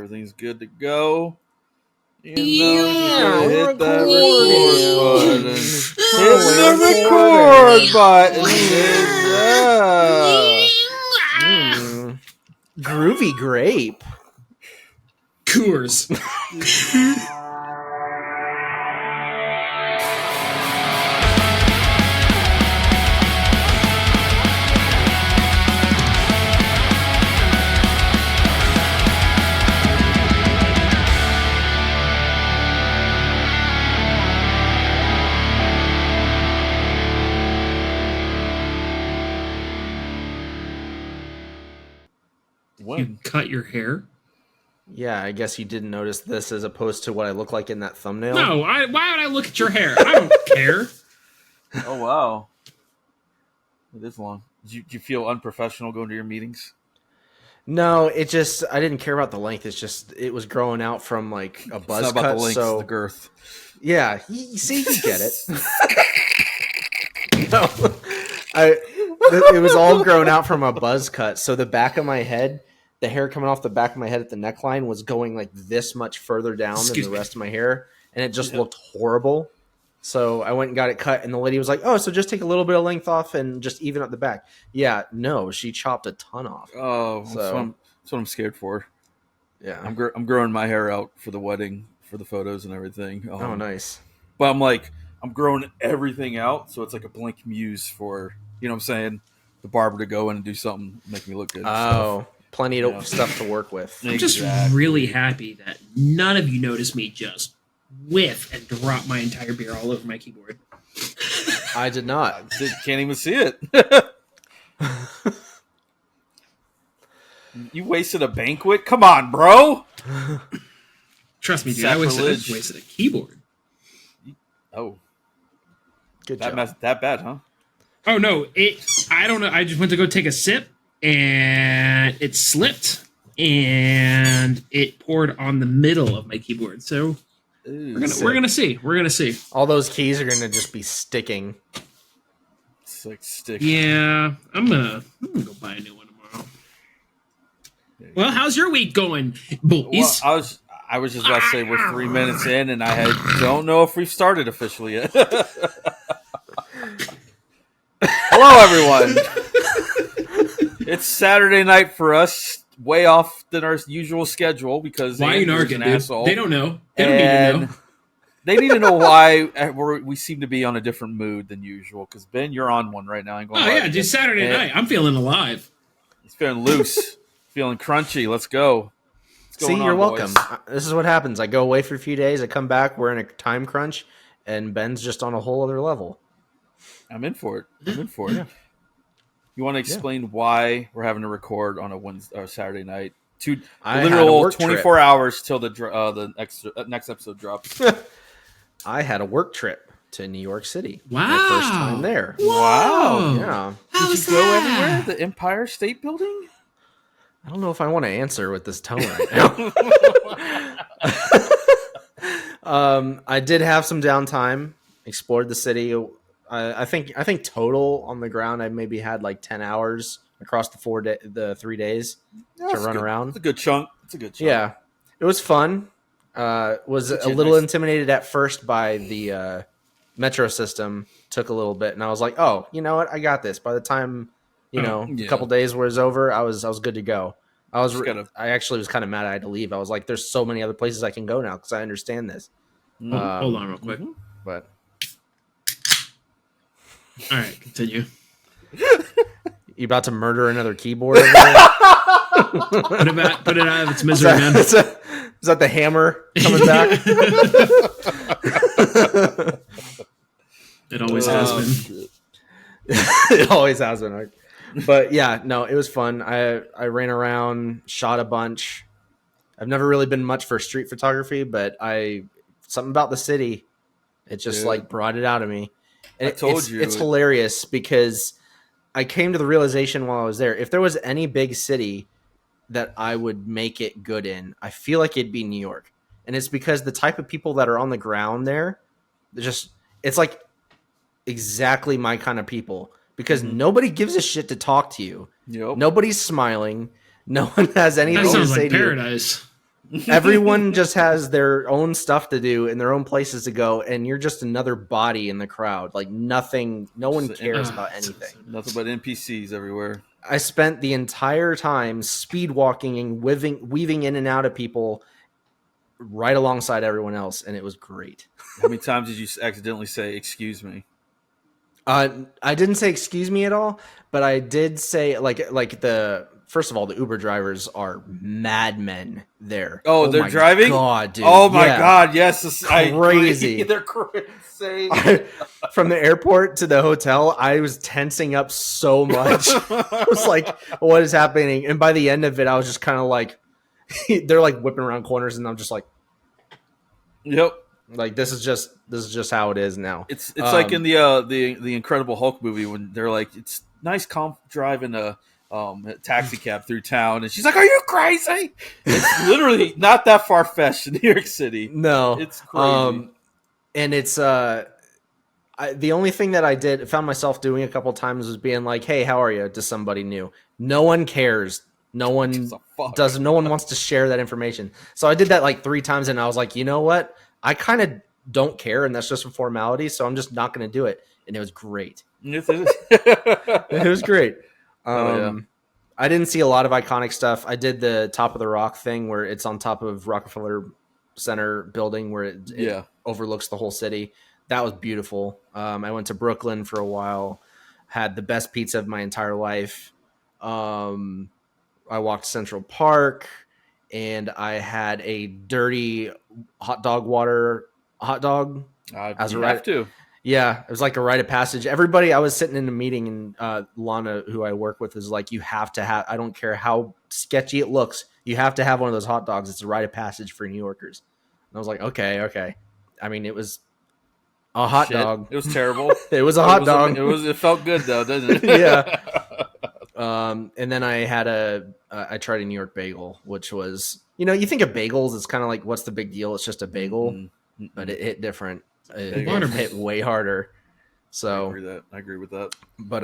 everything's good to go. You know, Yeah, you hit that recording. record button. Hit the record button. Yeah. Groovy grape. Coors. You cut your hair? Yeah, I guess you didn't notice this as opposed to what I look like in that thumbnail. No, why would I look at your hair? I don't care. Oh, wow. It is long. Do you feel unprofessional going to your meetings? No, I didn't care about the length. It's just, it was growing out from like a buzz it's not cut. About the length, so the girth. Yeah, you get it. No, it was all grown out from a buzz cut. So the back of my head, the hair coming off the back of my head at the neckline was going like this much further down than the rest of my hair. And it just looked horrible. So I went and got it cut. And the lady was like, oh, so just take a little bit of length off and just even up the back. Yeah, no, she chopped a ton off. Oh, that's what I'm scared for. Yeah. I'm growing my hair out for the wedding, for the photos and everything. Oh, nice. But I'm growing everything out. So it's like a blank muse for, you know what I'm saying, the barber to go in and do something, make me look good. Oh, plenty of stuff to work with. I'm just really happy that none of you noticed me just whiff and drop my entire beer all over my keyboard. I did not. Can't even see it. You wasted a banquet? Come on, bro. Trust me, dude. I wasted a keyboard. Oh. Good job. That bad, huh? Oh, no. I don't know. I just went to go take a sip, and it slipped, and it poured on the middle of my keyboard. So we're gonna see. We're gonna see. All those keys are gonna just be sticking. It's like sticking. Yeah, I'm gonna go buy a new one tomorrow. Well, how's your week going, boys? Well, I was just about to say we're 3 minutes in, and don't know if we've started officially yet. Hello, everyone. It's Saturday night for us, way off than our usual schedule because why are you narking, dude? Asshole. They don't know. They don't need to know. They need to know why we seem to be on a different mood than usual. Because Ben, you're on one right now. Just Saturday night. I'm feeling alive. He's feeling loose, feeling crunchy. Let's go. See, you're welcome. This is what happens. I go away for a few days. I come back. We're in a time crunch, and Ben's just on a whole other level. I'm in for it. Yeah. You want to explain why we're having to record on a Wednesday or Saturday night? Literal 24 hours till the next episode drops. I had a work trip to New York City. Wow. My first time there. Wow. Yeah. Did you go everywhere? The Empire State Building? I don't know if I want to answer with this tone right now. I did have some downtime, explored the city. I think total on the ground, I maybe had like 10 hours across the 3 days to run around. It's a good chunk. Yeah, it was fun. Was a little intimidated at first by the metro system. Took a little bit, and I was like, "Oh, you know what? I got this." By the time a couple days was over, I was good to go. I actually was kind of mad I had to leave. I was like, "There's so many other places I can go now because I understand this." Hold on, real quick. But all right, continue. You about to murder another keyboard? Over there? Put it out of its misery, man. Is that the hammer coming back? It always has been. It always has been. But yeah, no, it was fun. I ran around, shot a bunch. I've never really been much for street photography, but something about the city, it just brought it out of me. And it's hilarious because I came to the realization while I was there, if there was any big city that I would make it good in, I feel like it'd be New York. And it's because the type of people that are on the ground there, it's like exactly my kind of people. Because nobody gives a shit to talk to you. Yep. Nobody's smiling. No one has anything to say to you. Paradise. Everyone just has their own stuff to do and their own places to go, and you're just another body in the crowd. Like nothing, no one cares about anything. Nothing but NPCs everywhere. I spent the entire time speed walking and weaving in and out of people right alongside everyone else, and it was great. How many times did you accidentally say "excuse me"? I didn't say excuse me at all, but I did say like the first of all, the Uber drivers are madmen there. Oh, they're driving? God, dude. Oh my God, yes. Crazy. They're crazy. From the airport to the hotel, I was tensing up so much. I was like, what is happening? And by the end of it, I was just kind of like, they're like whipping around corners, and I'm just like, yep. Like this is just how it is now. It's like in the Incredible Hulk movie when they're like, it's nice driving a taxi cab through town, and she's like, "Are you crazy?" It's literally not that far fetched in New York City. No, it's crazy. And it's the only thing that I found myself doing a couple times was being like, "Hey, how are you?" to somebody new. No one cares. No one does. No one wants to share that information. So I did that like 3 times, and I was like, you know what? I kind of don't care, and that's just a formality. So I'm just not going to do it. And it was great. It was great. I didn't see a lot of iconic stuff. I did the Top of the Rock thing where it's on top of Rockefeller Center building where it overlooks the whole city. That was beautiful. I went to Brooklyn for a while, had the best pizza of my entire life. I walked Central Park, and I had a dirty hot dog. As a have to. Yeah, it was like a rite of passage. Everybody, I was sitting in a meeting, and Lana, who I work with, is like, you have to have, I don't care how sketchy it looks, you have to have one of those hot dogs. It's a rite of passage for New Yorkers. And I was like, okay. I mean, it was a hot dog. It was terrible. It was a hot dog. It felt good though, doesn't it? Yeah. And then I tried a New York bagel, which was, you think of bagels, it's kind of like, what's the big deal? It's just a bagel, but it hit different. It hit way harder. So I agree with that. But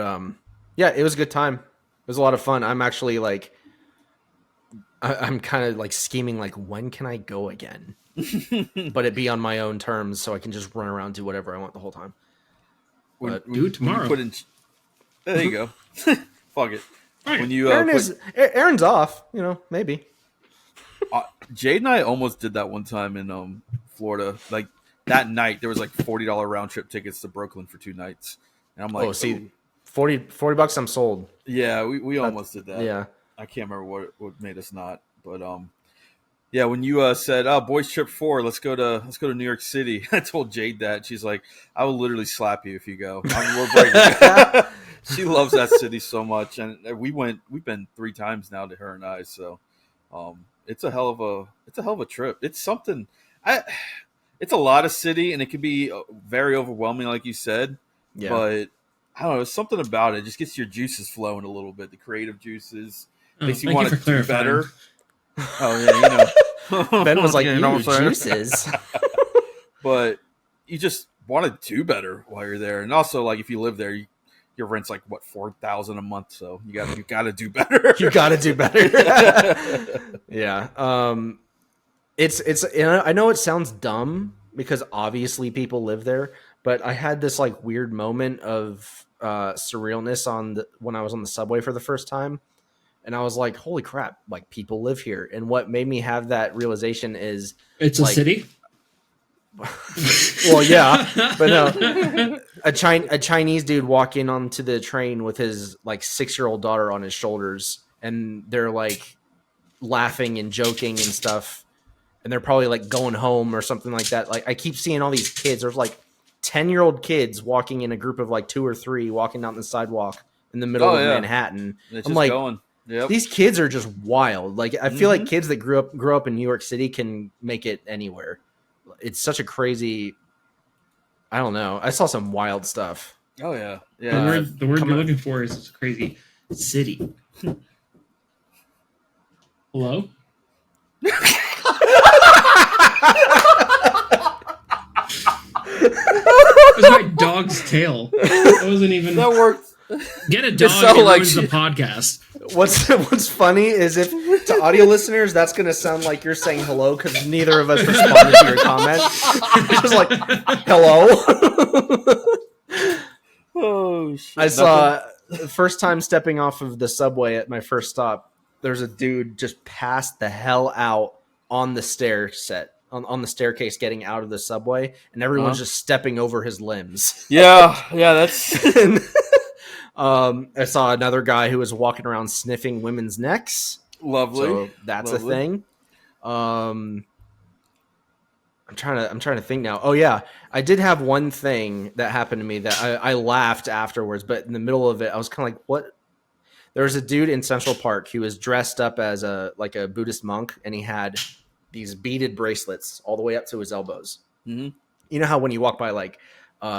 yeah, it was a good time. It was a lot of fun. I'm actually like, I'm kind of like scheming, like, when can I go again? But it be on my own terms, so I can just run around, do whatever I want the whole time. Do it tomorrow. There you go. Fuck it. When you Aaron's off, maybe. Jade and I almost did that one time in Florida. Like that night, there was like $40 round trip tickets to Brooklyn for 2 nights, and I'm like, $40 I'm sold. Yeah, we almost did that. Yeah, I can't remember what made us not, but yeah, when you said, "Oh, boys trip 4, let's go to New York City," I told Jade that. She's like, "I will literally slap you if you go." She loves that city so much, and we've been 3 times now to her and I. So, it's a hell of a trip. It's something. It's a lot of city, and it can be very overwhelming, like you said. Yeah. But I don't know, something about it just gets your juices flowing a little bit. The creative juices makes you want to do better. Oh yeah, Ben was like, juices. But you just want to do better while you're there, and also like if you live there, your rent's like what, $4,000 a month, so you got to do better. You got to do better. Yeah. It's I know it sounds dumb because obviously people live there, but I had this like weird moment of surrealness when I was on the subway for the first time. And I was like, holy crap, like people live here. And what made me have that realization is it's a city. Well, yeah, but no, a Chinese dude walking onto the train with his like 6-year-old daughter on his shoulders, and they're like laughing and joking and stuff. And they're probably like going home or something like that. Like I keep seeing all these kids. There's like 10-year-old kids walking in a group of like 2 or 3 walking down the sidewalk in the middle of Manhattan. I'm like, yep. These kids are just wild. Like I feel like kids that grew up in New York City can make it anywhere. It's such a crazy. I don't know. I saw some wild stuff. Oh yeah, yeah. The word you're looking for is crazy. City. Hello. It was my dog's tail. That wasn't even. That worked. Get a dog and ruins the podcast. What's funny is if to audio listeners that's going to sound like you're saying hello because neither of us responded to your comment. It's just like hello. Oh shit! I saw the first time stepping off of the subway at my first stop. There's a dude just passed the hell out on the on the staircase getting out of the subway, and everyone's just stepping over his limbs. Yeah, that's. And, I saw another guy who was walking around sniffing women's necks. Lovely. So that's a thing. I'm trying to think now. Oh yeah, I did have one thing that happened to me that I laughed afterwards, but in the middle of it, I was kind of like, "What?" There was a dude in Central Park who was dressed up as a Buddhist monk, and he had these beaded bracelets all the way up to his elbows. Mm-hmm. You know how when you walk by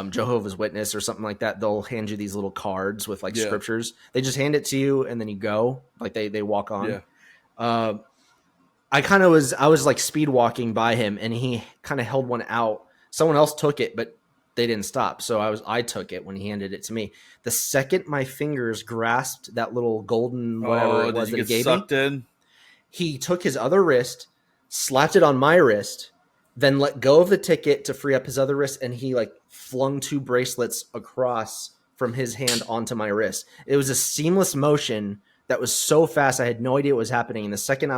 Jehovah's Witness or something like that, they'll hand you these little cards with scriptures. They just hand it to you and then you go, they walk on. Yeah. I was like speed walking by him and he kind of held one out. Someone else took it, but they didn't stop. So I took it when he handed it to me. The second my fingers grasped that little golden whatever it was that he gave me, he took his other wrist, slapped it on my wrist, then let go of the ticket to free up his other wrist, and he flung 2 bracelets across from his hand onto my wrist. It was a seamless motion that was so fast. I had no idea what was happening. And the second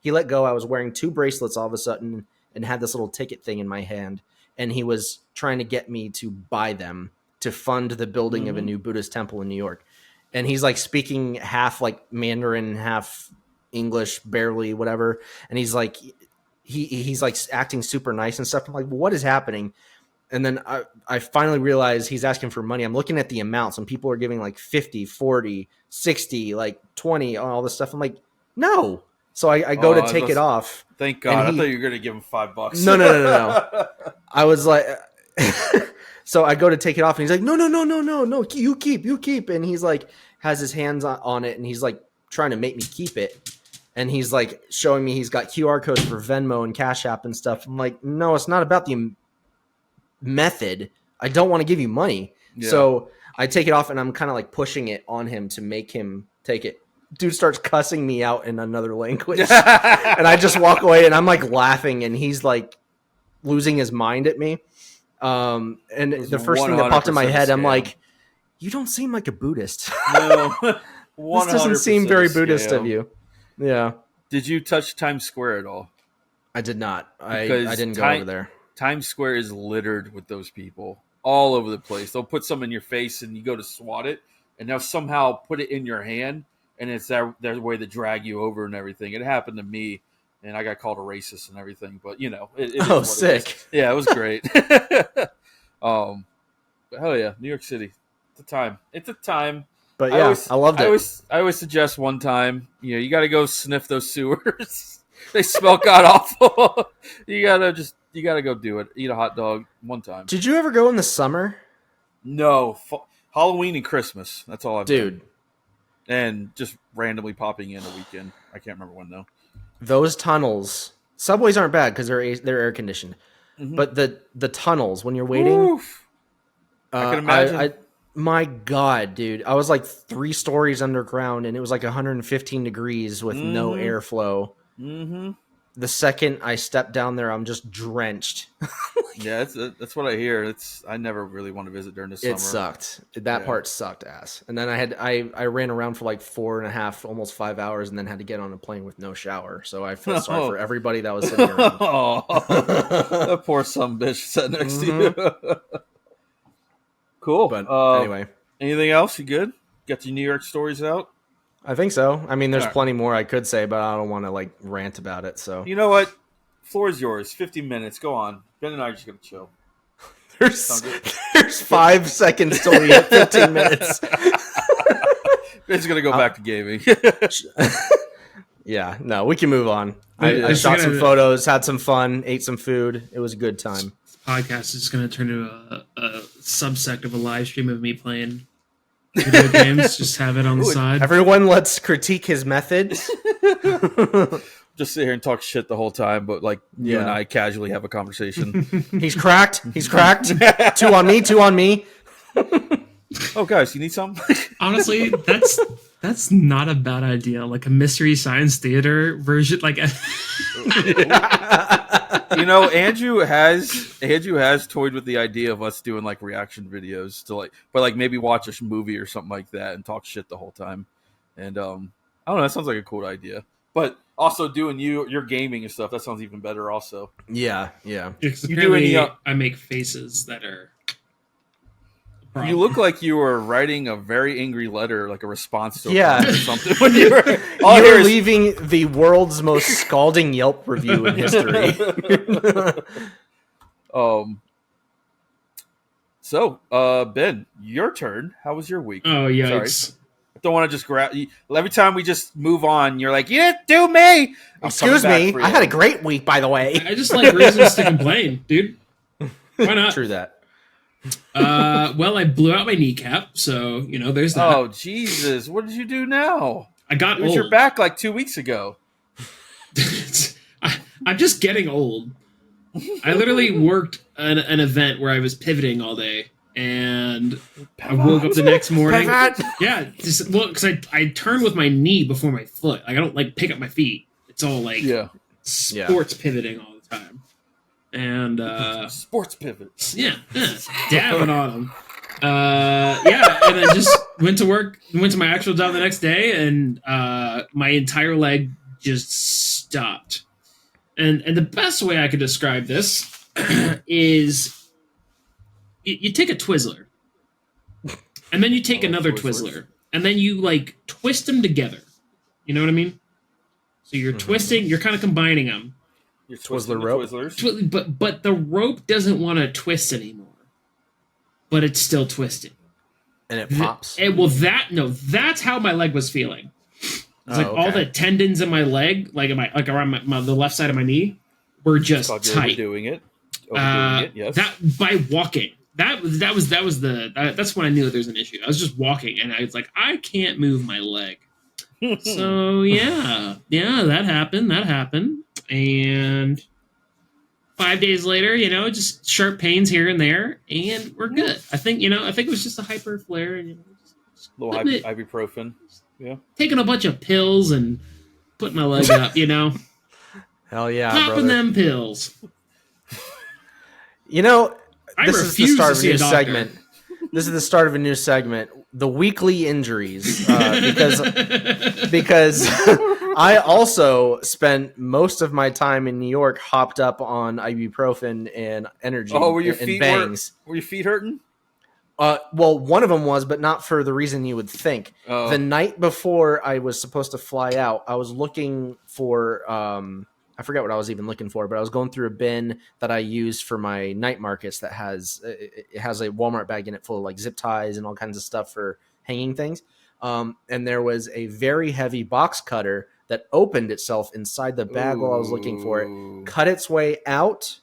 he let go, I was wearing 2 bracelets all of a sudden and had this little ticket thing in my hand. And he was trying to get me to buy them to fund the building of a new Buddhist temple in New York. And he's speaking half Mandarin, half English, barely, whatever. And he's he's acting super nice and stuff. I'm like, what is happening? And then I finally realized he's asking for money. I'm looking at the amounts and people are giving 50, 40, 60, 20, all this stuff. I'm like, no. So I go to take it off. Thank God. I thought you were going to give him $5. No. I was like, so I go to take it off and he's like, no, you keep. And he's has his hands on it and he's trying to make me keep it. And he's showing me he's got QR codes for Venmo and Cash App and stuff. I'm like, no, it's not about the method. I don't want to give you money. Yeah. So I take it off and I'm kind of pushing it on him to make him take it. Dude starts cussing me out in another language. And I just walk away and I'm laughing and he's losing his mind at me. And the first thing that popped in my head, I'm like, you don't seem like a Buddhist. No. This doesn't seem very Buddhist of you. Yeah. Did you touch Times Square at all? I did not. I didn't go over there. Times Square is littered with those people all over the place. They'll put some in your face and you go to swat it and they'll somehow put it in your hand and it's their way to drag you over and everything. It happened to me and I got called a racist and everything, but it sick. Yeah, it was great. But hell yeah, New York City. It's a time. But yeah, I loved it. I always suggest one time, you got to go sniff those sewers. They smell god awful. You gotta go do it. Eat a hot dog one time. Did you ever go in the summer? No, Halloween and Christmas. That's all I've done. And just randomly popping in a weekend. I can't remember when though. Those tunnels, subways aren't bad because they're air conditioned, but the tunnels when you're waiting, oof. I can imagine. My God, dude, I was 3 stories underground and it was 115 degrees with no airflow. Mm-hmm. The second I stepped down there, I'm just drenched. Yeah, that's what I hear. I never really want to visit during the summer. It sucked. That part sucked ass. And then I ran around for 4.5, almost 5 hours, and then had to get on a plane with no shower. So I feel sorry for everybody that was sitting around. That poor bitch sitting next to you. Cool. But anyway, anything else? You good? Got your New York stories out? I think so. I mean, there's plenty more I could say, but I don't want to rant about it. So you know what? Floor is yours. 50 minutes. Go on. Ben and I are just gonna chill. There's 5 seconds till we hit 15 minutes. Ben's gonna go back to gaming. Yeah, no, we can move on. I shot some photos, had some fun, ate some food. It was a good time. This podcast is going to turn into a subsect of a live stream of me playing video games. Just have it on the side. Everyone, let's critique his methods. Just sit here and talk shit the whole time, but you and I casually have a conversation. He's cracked. 2 on me. 2 on me. Oh, guys, you need some? Honestly, That's not a bad idea. Like a Mystery Science Theater version. Like, Andrew has toyed with the idea of us doing like reaction videos to but maybe watch a movie or something like that and talk shit the whole time. And I don't know. That sounds like a cool idea. But also doing your gaming and stuff, that sounds even better. Also, yeah. I make faces that are. You look like you were writing a very angry letter, like a response to or something. When you were leaving the world's most scalding Yelp review in history. So, Ben, your turn. How was your week? Oh, yikes. Sorry. I don't want to just grab you. Every time we just move on, you're like, you didn't do me. Excuse me. I had a great week, by the way. I just like reasons to complain, dude. Why not? True that. Well, I blew out my kneecap, so there's that. Oh Jesus! What did you do now? I got old. Your back like 2 weeks ago. I'm just getting old. I literally worked an event where I was pivoting all day, and I woke up the next morning. Yeah, because I turn with my knee before my foot. Like I don't pick up my feet. It's all sports pivoting all the time. And sports pivot. Yeah, dabbing on them. And I just went to work, went to my actual job the next day, and my entire leg just stopped. And the best way I could describe this is you take a Twizzler, and then you take another Twizzler, and then you twist them together. You know what I mean? So you're twisting, you're kind of combining them. Your Twizzler rope. But the rope doesn't want to twist anymore. But it's still twisting. And it pops. That's how my leg was feeling. It's all the tendons in my leg, around the left side of my knee, were just tight. Overdoing it. Yes. That by walking. That's when I knew that there's an issue. I was just walking and I was like, I can't move my leg. So that happened. And 5 days later, just sharp pains here and there, and we're good. I think it was just a hyper flare, and just a little ibuprofen. Yeah, taking a bunch of pills and putting my leg up. Hell yeah, popping them pills. This is the start of a new segment. This is the start of a new segment. The weekly injuries, because I also spent most of my time in New York hopped up on ibuprofen and energy. Oh, were your feet bangs? Were your feet hurting? Well, one of them was, but not for the reason you would think. Oh. The night before I was supposed to fly out, I was looking for I forget what I was even looking for, but I was going through a bin that I use for my night markets that has a Walmart bag in it full of zip ties and all kinds of stuff for hanging things. And there was a very heavy box cutter that opened itself inside the bag while I was looking for it, cut its way out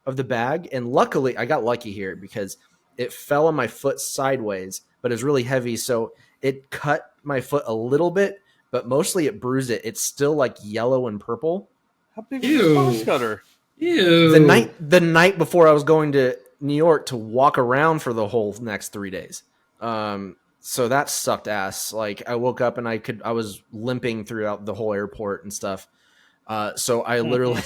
of the bag. And luckily, I got lucky here because it fell on my foot sideways, but it's really heavy. So it cut my foot a little bit, but mostly it bruised it. It's still yellow and purple. How big is the box cutter? Ew. The night before I was going to New York to walk around for the whole next 3 days. So that sucked ass. I woke up and I was limping throughout the whole airport and stuff. So I literally,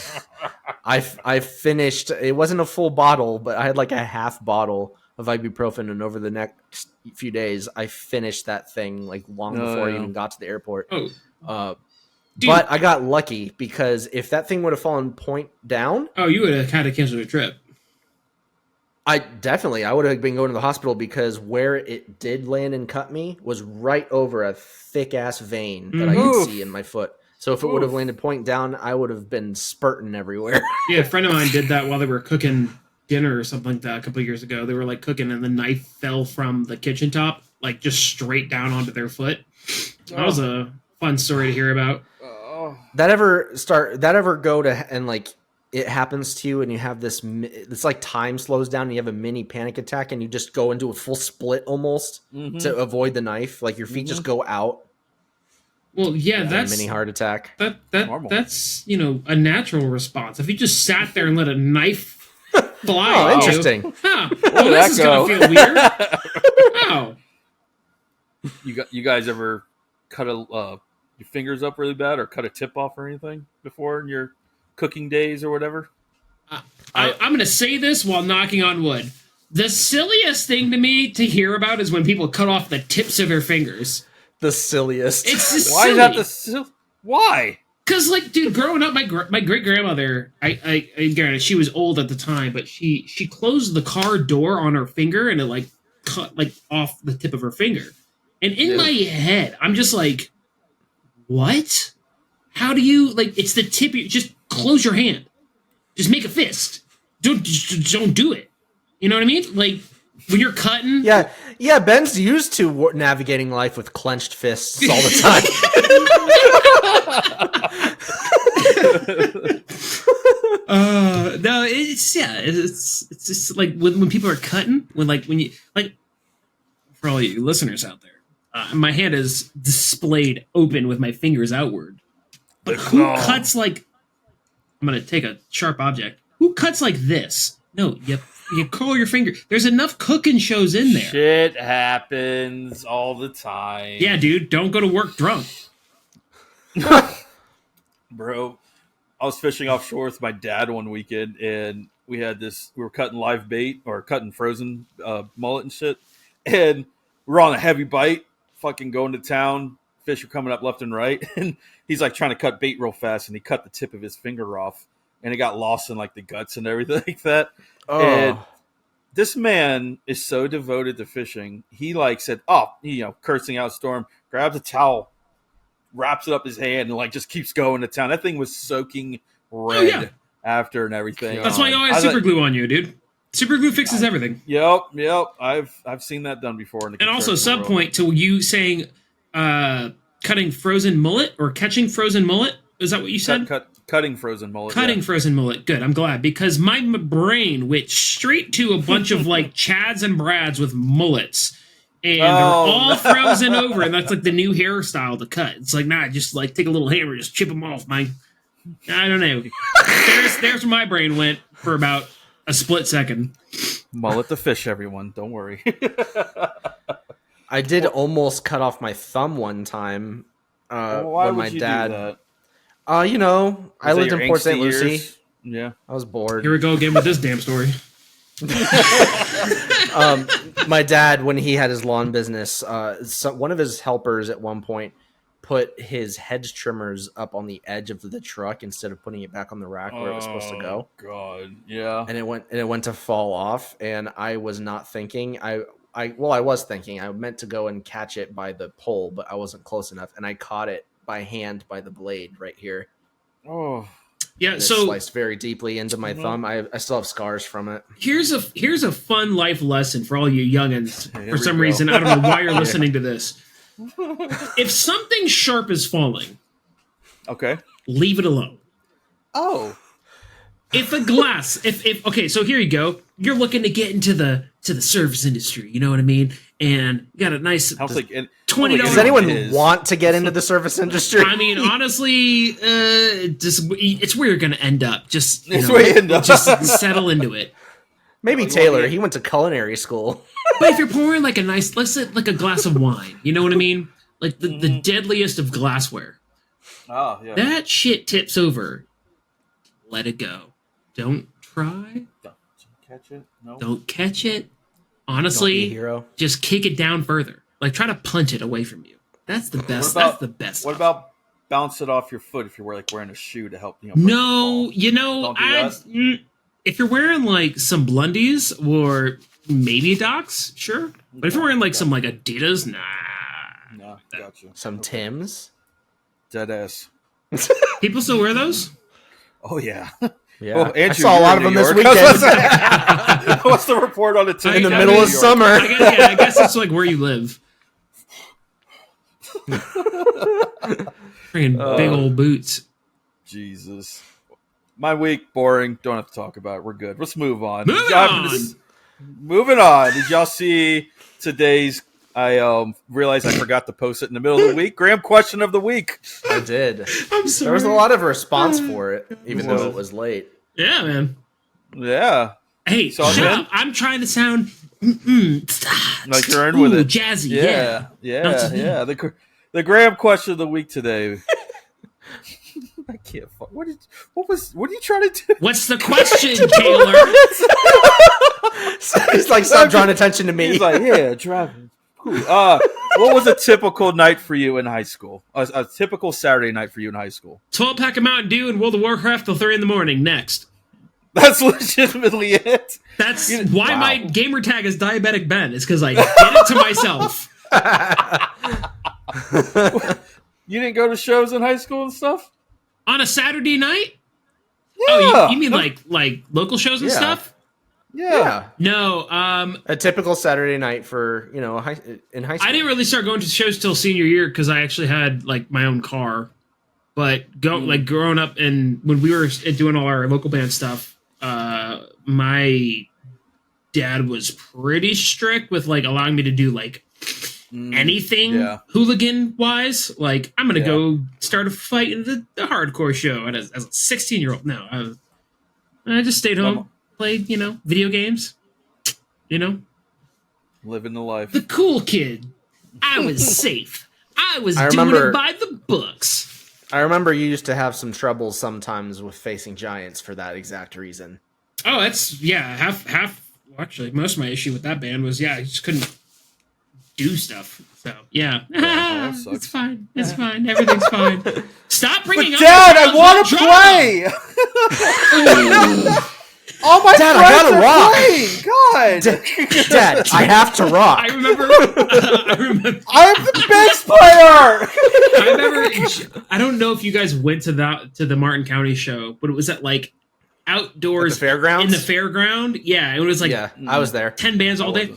I finished, it wasn't a full bottle, but I had a half bottle of ibuprofen. And over the next few days, I finished that thing long before I even got to the airport. But I got lucky because if that thing would have fallen point down. Oh, you would have had to cancel your trip. I would have been going to the hospital because where it did land and cut me was right over a thick ass vein that I could see in my foot. So if it would have landed point down, I would have been spurting everywhere. Yeah, a friend of mine did that while they were cooking dinner or something like that a couple of years ago. They were cooking and the knife fell from the kitchen top, just straight down onto their foot. That was a fun story to hear about. That ever go to and it happens to you and you have this, it's time slows down and you have a mini panic attack and you just go into a full split almost to avoid the knife. Your feet just go out. Well, yeah, that's a mini heart attack. That's a natural response. If you just sat there and let a knife fly, oh, interesting. This is gonna feel weird. Wow. You guys ever cut your fingers up really bad or cut a tip off or anything before in your cooking days or whatever? I'm going to say this while knocking on wood. The silliest thing to me to hear about is when people cut off the tips of their fingers. The silliest. It's just why silly. is that why? Because, like, dude, growing up, my great grandmother, I granted she was old at the time, but she closed the car door on her finger and it like cut like off the tip of her finger. And in my head, I'm just like, what? How do you like? It's the tip. Just close your hand. Just make a fist. Don't do it. You know what I mean? Like when you're cutting. Yeah. Ben's used to navigating life with clenched fists all the time. No, it's just like when people are cutting, when you for all you listeners out there, my hand is displayed open with my fingers outward. But who cuts like? I'm gonna take a sharp object. Who cuts like this? No, you curl your finger. There's enough cooking shows in there. Shit happens all the time. Yeah, dude, don't go to work drunk. Bro, I was fishing offshore with my dad one weekend, and we were cutting live bait or cutting frozen mullet and shit, and we were on a heavy bite, fucking going to town. Fish were coming up left and right, and he's like trying to cut bait real fast, and he cut the tip of his finger off, and it got lost in like the guts and everything like that. Oh. And this man is so devoted to fishing. He like said, cursing out a storm, grabs a towel, wraps it up his hand, and like just keeps going to town. That thing was soaking red after and everything. That's why you always super glue on you, dude. Super glue fixes everything. Yep. I've seen that done before. And also, sub point to you saying cutting frozen mullet or catching frozen mullet. Is that what you said? Cutting frozen mullet. Cutting frozen mullet. Good. I'm glad because my brain went straight to a bunch of like Chads and Brads with mullets. And they're all frozen over, and that's like the new hairstyle to cut. It's like, nah, just like take a little hammer, just chip them off, man. I don't know. There's where my brain went for about a split second. Mullet the fish, everyone. Don't worry. I did almost cut off my thumb one time when my dad. Do that? I lived in Port St. Lucie. Yeah, I was bored. Here we go again with this damn story. My dad, when he had his lawn business, one of his helpers at one point put his hedge trimmers up on the edge of the truck instead of putting it back on the rack where it was supposed to go. God, yeah. And it went to fall off, and I was not thinking. I was thinking. I meant to go and catch it by the pole, but I wasn't close enough, and I caught it by hand by the blade right here. Oh. Yeah, it so sliced very deeply into my thumb. I still have scars from it. Here's a fun life lesson for all you youngins. For some reason, I don't know why you're listening to this. If something sharp is falling, okay, leave it alone. Oh, if a glass, if okay, so here you go. You're looking to get into the service industry. You know what I mean? And you got a nice $20. Does anyone want to get into the service industry? I mean, honestly, it's where you're going to end up. Just settle into it. Maybe Taylor. He went to culinary school. But if you're pouring like let's say like a glass of wine, you know what I mean? Like the deadliest of glassware. Oh, yeah. That shit tips over. Let it go. Don't try. Don't catch it. No. Don't catch it. Honestly, hero. Just kick it down further. Like try to punch it away from you. That's the best. That's the best. What about bounce it off your foot if you're wearing a shoe to help? No, if you're wearing like some Blundies or maybe Docs, sure. But if you're wearing like some like Adidas, nah, gotcha. Some Tims, dead ass. People still wear those? Oh yeah. Yeah, well, Andrew, I saw a lot of them this weekend. What's the report on the Tim? In the middle of summer? I guess it's like where you live. Bringing big old boots. Jesus. My week, boring. Don't have to talk about it. We're good. Let's move on. Moving on. Did y'all see today's... I realized I forgot to post it in the middle of the week. Graham question of the week. I did. I'm sorry. There was a lot of response for it, even though it was late. Yeah, man. Yeah. Hey, shut up. I'm trying to sound like you're in with it. Jazzy. Yeah. The Graham question of the week today. I can't. What are you trying to do? What's the question, Taylor? He's like, stop drawing attention to me. He's like, yeah, driving. Cool. What was a typical night for you in high school? A typical Saturday night for you in high school? 12-pack of Mountain Dew and World of Warcraft till 3 a.m. Next. That's legitimately it. That's why my gamer tag is Diabetic Ben. It's because I did it to myself. You didn't go to shows in high school and stuff? On a Saturday night? Yeah. Oh, you mean like local shows and stuff? Yeah. No. A typical Saturday night for, in high school. I didn't really start going to shows till senior year because I actually had like my own car. But growing up and when we were doing all our local band stuff, my dad was pretty strict with like allowing me to do like anything hooligan wise. Like I'm gonna go start a fight in the hardcore show as a 16-year-old. No, I just stayed home, played video games. Living the life. The cool kid. I was safe. I was doing it by the books. I remember you used to have some trouble sometimes with facing giants for that exact reason. Oh, that's half. Well, actually, most of my issue with that band was I just couldn't do stuff. So it's fine. It's fine. Everything's fine. Stop bringing up. Dad, I want to play. All my Dad, friends I are gotta playing. God, Dad, I have to rock. I remember. I'm the bass player. I remember. I don't know if you guys went to the Martin County show, but it was at like outdoors at the fairgrounds. In the fairground, it was like I was there. 10 bands all day.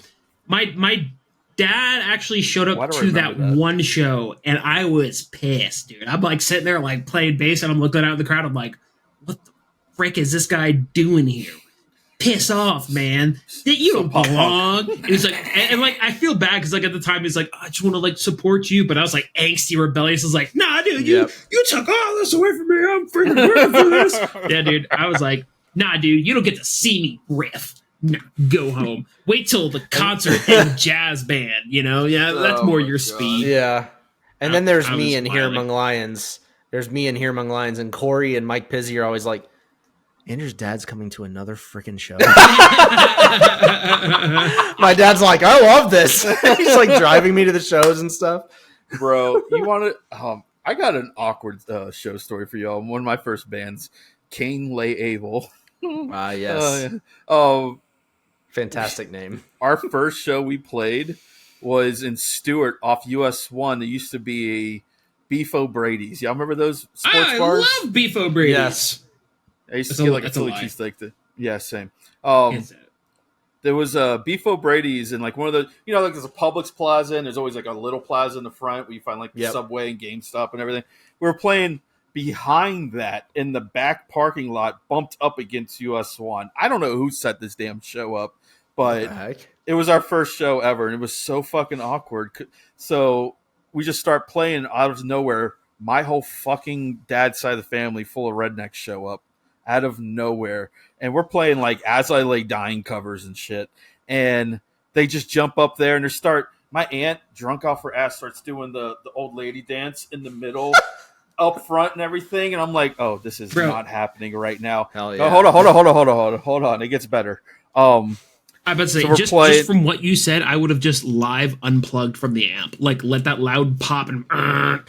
My dad actually showed up to that one show, and I was pissed, dude. I'm like sitting there like playing bass, and I'm looking out in the crowd. I'm like, what the frick is this guy doing here? Piss off, man. You don't belong. It was like, and like, I feel bad because like at the time he's like, I just want to like support you, but I was like angsty, rebellious. I was like, nah, dude, you took all this away from me. I'm freaking working for this. Yeah, dude. I was like, nah, dude, you don't get to see me riff. Nah, go home. Wait till the concert and jazz band. That's more your speed. Yeah, and then there's me in Here Among Lions. There's me in Here Among Lions, and Corey and Mike Pizzi are always like, Andrew's dad's coming to another freaking show. My dad's like, I love this. He's like driving me to the shows and stuff. Bro, you want to? I got an awkward show story for y'all. One of my first bands, Cain Lay Abel. Yes. Fantastic name. Our first show we played was in Stewart off US 1. There used to be a Beef O'Brady's. Y'all remember those sports bars? I love Beef O'Brady's. Yes. I used to get like a Philly cheesesteak. Yeah, same. There was a Beef O'Brady's and like one of the, like there's a Publix plaza and there's always like a little plaza in the front where you find like the Subway and GameStop and everything. We were playing behind that in the back parking lot, bumped up against US 1. I don't know who set this damn show up, but it was our first show ever, and it was so fucking awkward. So we just start playing out of nowhere. My whole fucking dad's side of the family, full of rednecks, show up out of nowhere, and we're playing like As I Lay Dying covers and shit. And they just jump up there and they start. My aunt, drunk off her ass, starts doing the old lady dance in the middle. Up front and everything, and I'm like, oh, this is not happening right now. Hell yeah. Oh, hold on. It gets better. I bet say just from what you said, I would have just live unplugged from the amp, like let that loud pop and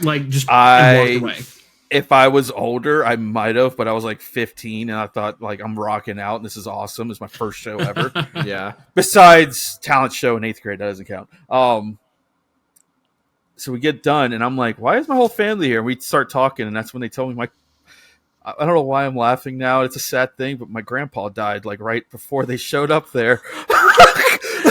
like just and walked away. If I was older, I might have, but I was like 15, and I thought like I'm rocking out, and this is awesome. It's my first show ever. Yeah. Besides talent show in 8th grade, that doesn't count. So we get done, and I'm like, why is my whole family here? And we start talking, and that's when they told me I don't know why I'm laughing now. It's a sad thing, but my grandpa died like right before they showed up there.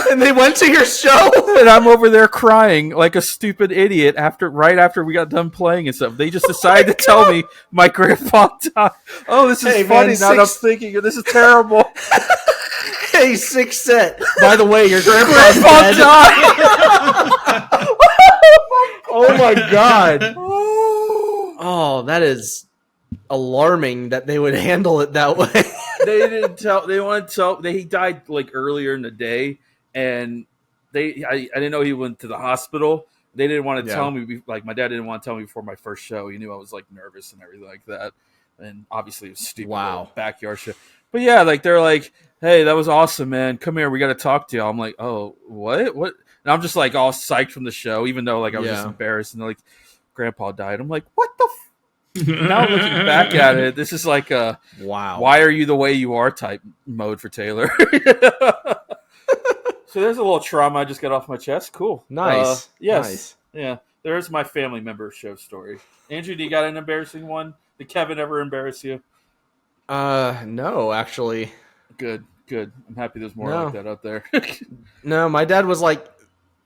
And they went to your show? And I'm over there crying like a stupid idiot right after we got done playing and stuff. They just decided to tell me my grandpa died. Oh, this is funny. Now that I'm thinking, this is terrible. Hey, 6 set. By the way, your grandpa died. Oh my god. Oh, that is alarming that they would handle it that way. They didn't tell. They wanted to tell. He died like earlier in the day, and I didn't know he went to the hospital. they didn't want to tell me. Like my dad didn't want to tell me before my first show. He knew I was like nervous and everything like that. And obviously it was stupid little backyard shit. But yeah, like they're like, "Hey, that was awesome, man. Come here, we got to talk to you." I'm like, "Oh, what? What?" And I'm just like all psyched from the show, even though like I was just embarrassed. And they're like, "Grandpa died." I'm like, "What the?" Now looking back at it, this is like a why are you the way you are type mode for Taylor. So there's a little trauma I just got off my chest. Cool. Nice. Yes. Nice. Yeah. There's my family member show story. Andrew, do you got an embarrassing one? Did Kevin ever embarrass you? No, actually. Good. I'm happy there's more like that out there. No, my dad was like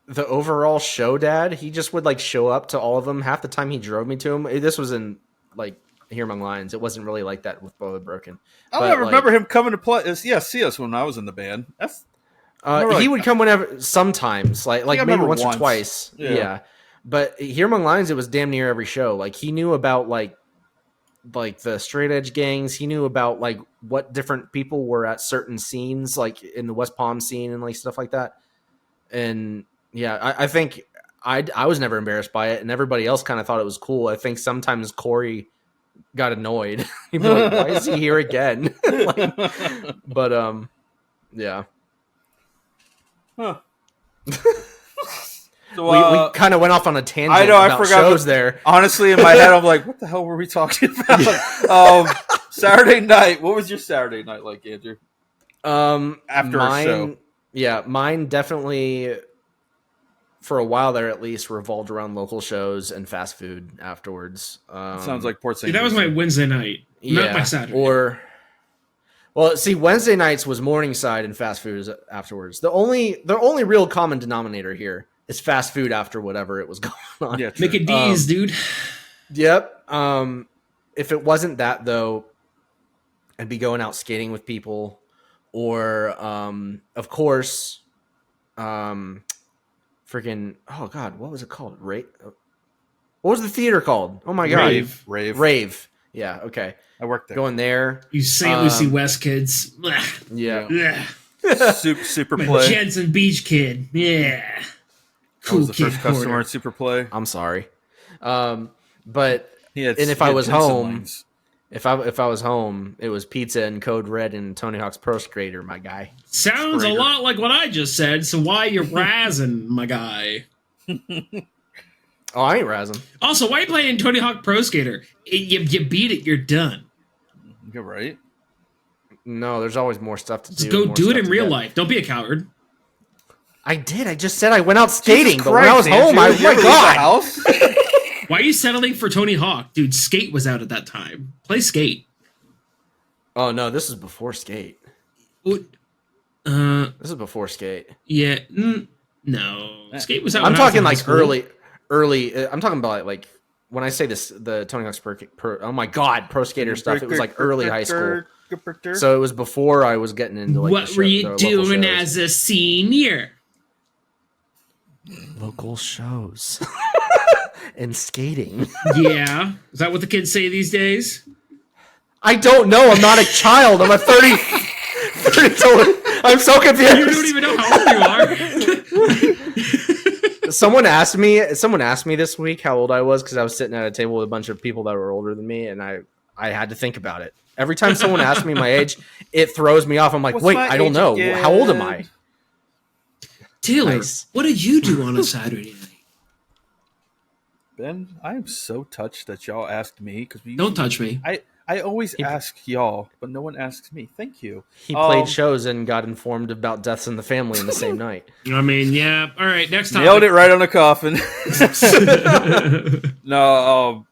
the overall show dad. He just would like show up to all of them. Half the time he drove me to them. This was in like Here Among Lions. It wasn't really like that with Boa Broken. I remember him coming to play. See us when I was in the band. He would come whenever, sometimes, like maybe once or twice. Yeah. But Here Among Lions, it was damn near every show. Like he knew about like the straight edge gangs. He knew about like what different people were at certain scenes, like in the West Palm scene and like stuff like that. And yeah, I think I was never embarrassed by it, and everybody else kind of thought it was cool. I think sometimes Corey got annoyed. He'd be like, "Why is he here again?" Yeah. Huh. So, we kind of went off on a tangent. I know. About I forgot shows there. Honestly, in my head, I'm like, "What the hell were we talking about?" Saturday night. What was your Saturday night like, Andrew? After a show. Yeah, mine definitely, for a while there at least, revolved around local shows and fast food afterwards. Sounds like Port St. That was my Wednesday night, not my Saturday. Well, see, Wednesday nights was Morningside and fast food afterwards. The only real common denominator here is fast food after whatever it was going on. Yeah, make it D's, dude. Yep. If it wasn't that though, I'd be going out skating with people, or of course, freaking oh god, what was it called? What was the theater called? Oh my god, Rave. Yeah, okay. I worked there. Going there. You St. Lucie West kids. Yeah. Super Play. Jensen Beach kid. Yeah. Cool. Was the first customer at Super Play. I'm sorry. But if I was home, it was pizza and Code Red and Tony Hawk's Pro Skater, my guy. Sounds a lot like what I just said, so why you razzing, my guy? Oh, I ain't razzing. Also, why are you playing Tony Hawk Pro Skater? You beat it, you're done. You're right. No, there's always more stuff to do. Just go do it in real life. Don't be a coward. I did. I just said I went out skating, but when I was home, oh my god! Why are you settling for Tony Hawk, dude? Skate was out at that time. Play Skate. Oh no, this is before Skate. This is before Skate. Yeah, no, Skate was out. I'm talking like early. I'm talking about like when I say this, the Tony Hawk's oh my god, Pro Skater stuff. It was like early high school. So it was before I was getting into like. What were you doing as a senior? Local shows and skating. Yeah, is that what the kids say these days? I don't know. I'm not a child. I'm a 30. I'm so confused. You don't even know how old you are. Someone asked me this week how old I was because I was sitting at a table with a bunch of people that were older than me, and I had to think about it. Every time someone asks me my age, it throws me off. I'm like, wait, I don't know. Again? How old am I? Taylor, what did you do on a Saturday night? Ben, I am so touched that y'all asked me because don't touch me. I always ask y'all, but no one asks me. Thank you. He played shows and got informed about deaths in the family in the same night. I mean, yeah. All right, next time. Nailed it right on the coffin. No,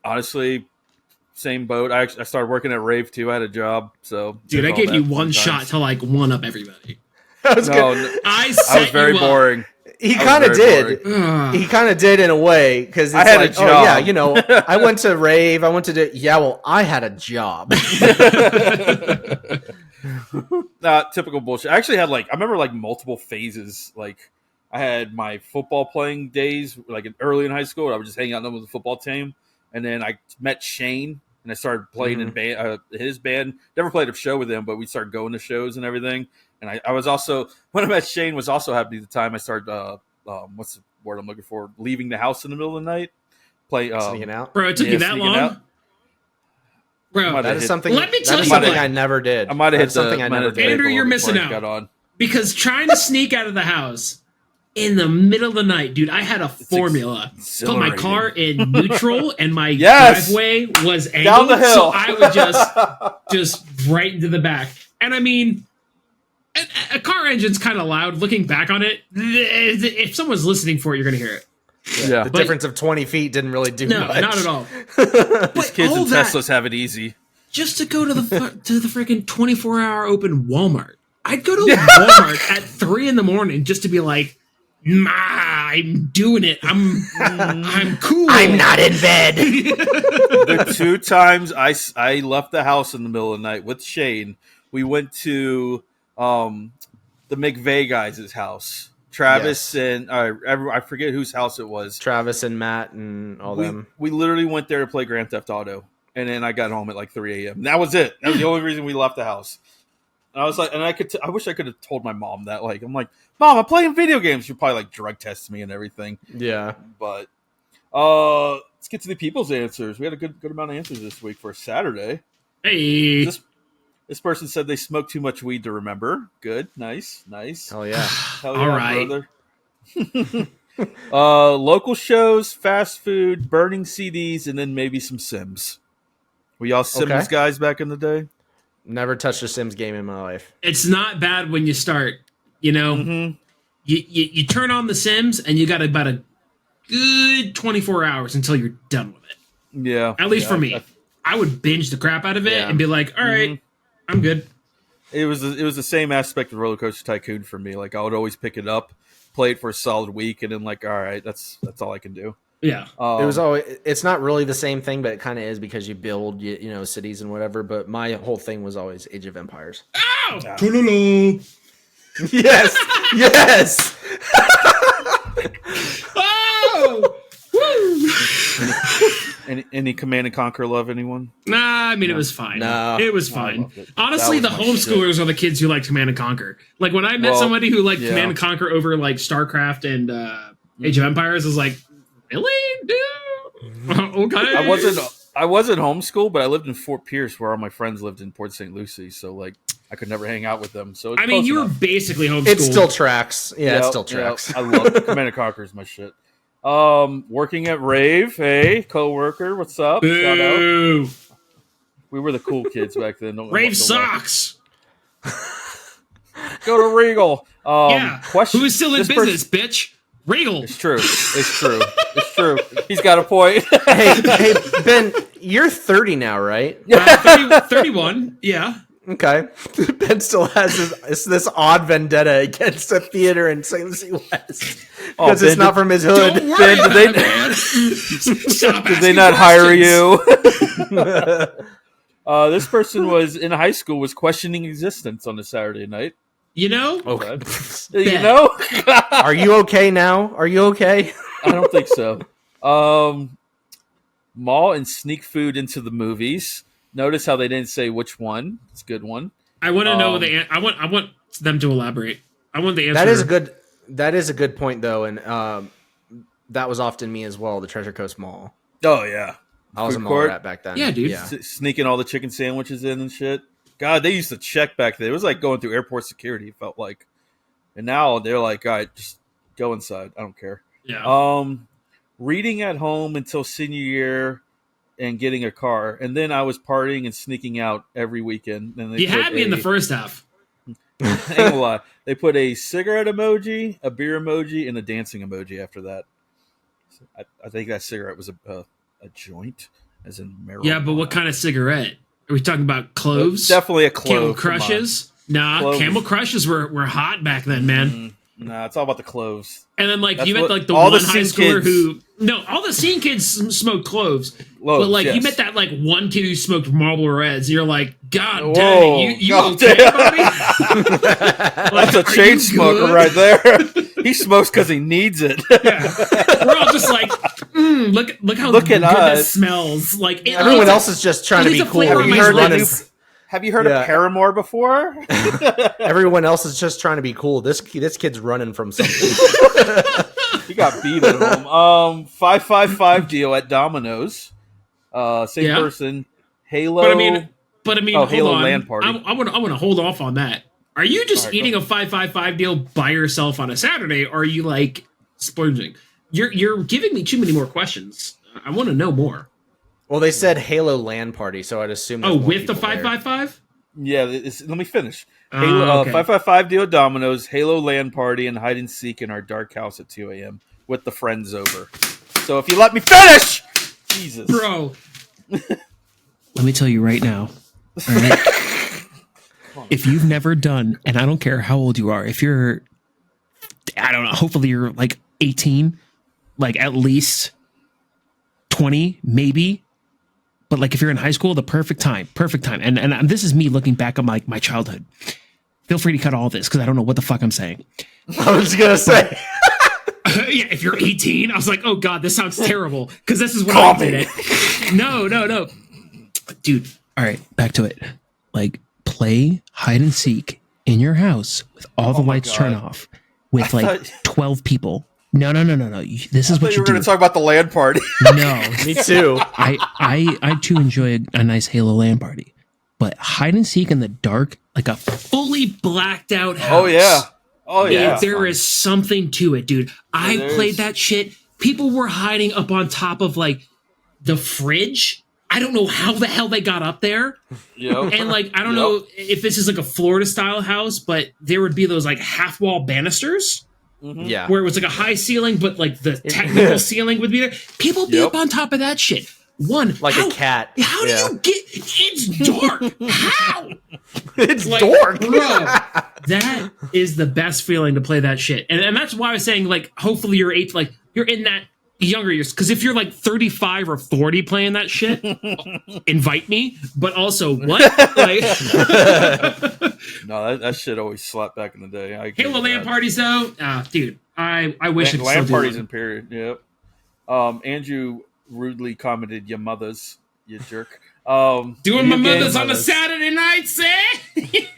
honestly, same boat. I started working at Rave too. I had a job, so dude, I gave you one shot to like one up everybody. I was very boring. He kind of did. He kind of did in a way because I had a job. Oh, yeah, you know, I went to Rave. I went to I had a job. Typical bullshit. I actually had I remember multiple phases. Like I had my football playing days, early in high school. I would just hang out with the football team, and then I met Shane and I started playing in his band. Never played a show with him, but we started going to shows and everything. And I was also, when I met Shane, was also happening at the time. I started, what's word I'm looking for. Leaving the house in the middle of the night, sneaking out. Bro, it took you that long? Out. Bro, that is something. Let me tell you something what. I never did. I might have hit something I never did. Andrew, you're missing out. Because trying to sneak out of the house in the middle of the night, dude, I had a formula. Put my car in neutral and my driveway was angled, down the hill. So I would just right into the back. And I mean, a car engine's kind of loud. Looking back on it, if someone's listening for it, you're going to hear it. Yeah, the difference of 20 feet didn't really do much. No, not at all. These kids in Teslas have it easy. Just to go to the freaking 24-hour open Walmart. I'd go to Walmart at 3 a.m. just to be like, I'm doing it. I'm cool. I'm not in bed. The 2 times I left the house in the middle of the night with Shane, we went to the McVeigh guys' house. Travis and I forget whose house it was. Travis and Matt and all them. We literally went there to play Grand Theft Auto, and then I got home at like 3 a.m. That was it. That was the only reason we left the house. And I was like, and I wish I could have told my mom that. Like, I'm like, Mom, I'm playing video games. She'd probably like drug test me and everything. Yeah. But let's get to the people's answers. We had a good amount of answers this week for Saturday. Hey. This person said they smoked too much weed to remember. Good. Nice. Hell yeah. Hell yeah, all right. brother. Local shows, fast food, burning CDs, and then maybe some Sims. Were y'all Sims guys back in the day? Never touched a Sims game in my life. It's not bad when you start. You know, you turn on the Sims and you got about a good 24 hours until you're done with it. Yeah. At least for me. I would binge the crap out of it and be like, all right, I'm good. It was the same aspect of Roller Coaster Tycoon for me. Like, I would always pick it up, play it for a solid week, and then like, all right, that's all I can do. Yeah. It was always. It's not really the same thing, but it kind of is because you build, you know, cities and whatever. But my whole thing was always Age of Empires. Ow! Yeah. Yes. Oh! Woo! Any Command and Conquer love, anyone? Nah, I mean, it was fine. No. It was fine. Honestly, the my homeschoolers are the kids who like Command and Conquer. Like, when I met somebody who liked Command and Conquer over, like, StarCraft and Age of Empires, I was like, really, dude? Okay. I wasn't homeschooled, but I lived in Fort Pierce, where all my friends lived in Port St. Lucie. So like, I could never hang out with them. So it's you were basically homeschooled. It still tracks. Yeah, it still tracks. I love Command and Conquer is my shit. Working at Rave, hey, co-worker, what's up? Shout out. We were the cool kids back then. Rave sucks. Go to Regal. Who is still in business, bitch? Regal. It's true. He's got a point. hey, Ben, you're 30 now, right? 31. Yeah. Okay. Ben still has this odd vendetta against a theater in St. Lucie West because it's not from his hood. Don't worry Ben, about it, man. Stop did they not hire you? This person was in high school, was questioning existence on a Saturday night. You know? Okay. You know? Are you okay now? Are you okay? I don't think so. Mall and sneak food into the movies. Notice how they didn't say which one. It's a good one. I want to know I want them to elaborate. I want the answer. That is a good point though, and that was often me as well. The Treasure Coast Mall. Oh yeah, I was a mall rat back then. Yeah, dude. Yeah. Sneaking all the chicken sandwiches in and shit. God, they used to check back then. It was like going through airport security. It felt like, and now they're like, all right, just go inside. I don't care. Yeah. Reading at home until senior year. And getting a car, and then I was partying and sneaking out every weekend. And you had me in the first half. Ain't gonna lie. They put a cigarette emoji, a beer emoji, and a dancing emoji after that. So I think that cigarette was a joint, as in marijuana. Yeah, but what kind of cigarette? Are we talking about cloves? Definitely a clove. Camel Crushes? Nah, cloves. Camel Crushes were hot back then, man. Nah, it's all about the cloves. And then, like, you met, like, the one high schooler who... No, all the scene kids smoked cloves. But, like, you met that, like, one kid who smoked Marlboro Reds. You're like, God dang it, you okay, buddy? That's a chain smoker right there. He smokes because he needs it. Yeah. We're all just like, look how good that smells. Like, everyone else is just trying to be cool. Have you heard of Paramore before? Everyone else is just trying to be cool. This kid's running from something. You got beat at home. 555 deal at Domino's. Same person. Halo. But I mean, hold Halo on. LAN party. I want to hold off on that. Are you just eating a 555 deal by yourself on a Saturday, or are you like splurging? You're giving me too many more questions. I want to know more. Well, they said Halo LAN party, so I'd assume. With the 555? Yeah, let me finish. Halo, 555 deal at Domino's, Halo LAN party, and hide and seek in our dark house at 2 a.m. with the friends over. So if you let me finish, Jesus, bro. Let me tell you right now. All right? If you've never done, and I don't care how old you are, if you're, I don't know, hopefully you're like 18, like at least 20, maybe. But like if you're in high school, the perfect time. And this is me looking back on like my childhood. Feel free to cut all this because I don't know what the fuck I'm saying. I was going to say. Yeah, if you're 18, I was like, oh God, this sounds terrible because this is when I did it. No. Dude, all right, back to it. Like play hide and seek in your house with all the lights turned off with 12 people. No. This is what you do. We're going to talk about the LAN party. No, me too. I too enjoy a nice Halo LAN party, but hide and seek in the dark, like a fully blacked out house. Oh yeah. There is something to it, dude. I played that shit. People were hiding up on top of like the fridge. I don't know how the hell they got up there. Yep. And like, I don't know if this is like a Florida style house, but there would be those like half wall banisters. Mm-hmm. Yeah. Where it was like a high ceiling, but like the technical ceiling would be there. People be up on top of that shit. A cat. How do you get? It's dark. How? It's dark, bro. That is the best feeling to play that shit, and that's why I was saying like, hopefully you're you're in that younger years. Because if you're like 35 or 40 playing that shit, invite me. But also, what? Like, no, that shit always slapped back in the day. Halo LAN parties though, dude. I wish it LAN parties in period. Yep. Andrew rudely commented, "Your mothers, you jerk." Doing my mother's on a Saturday night, say.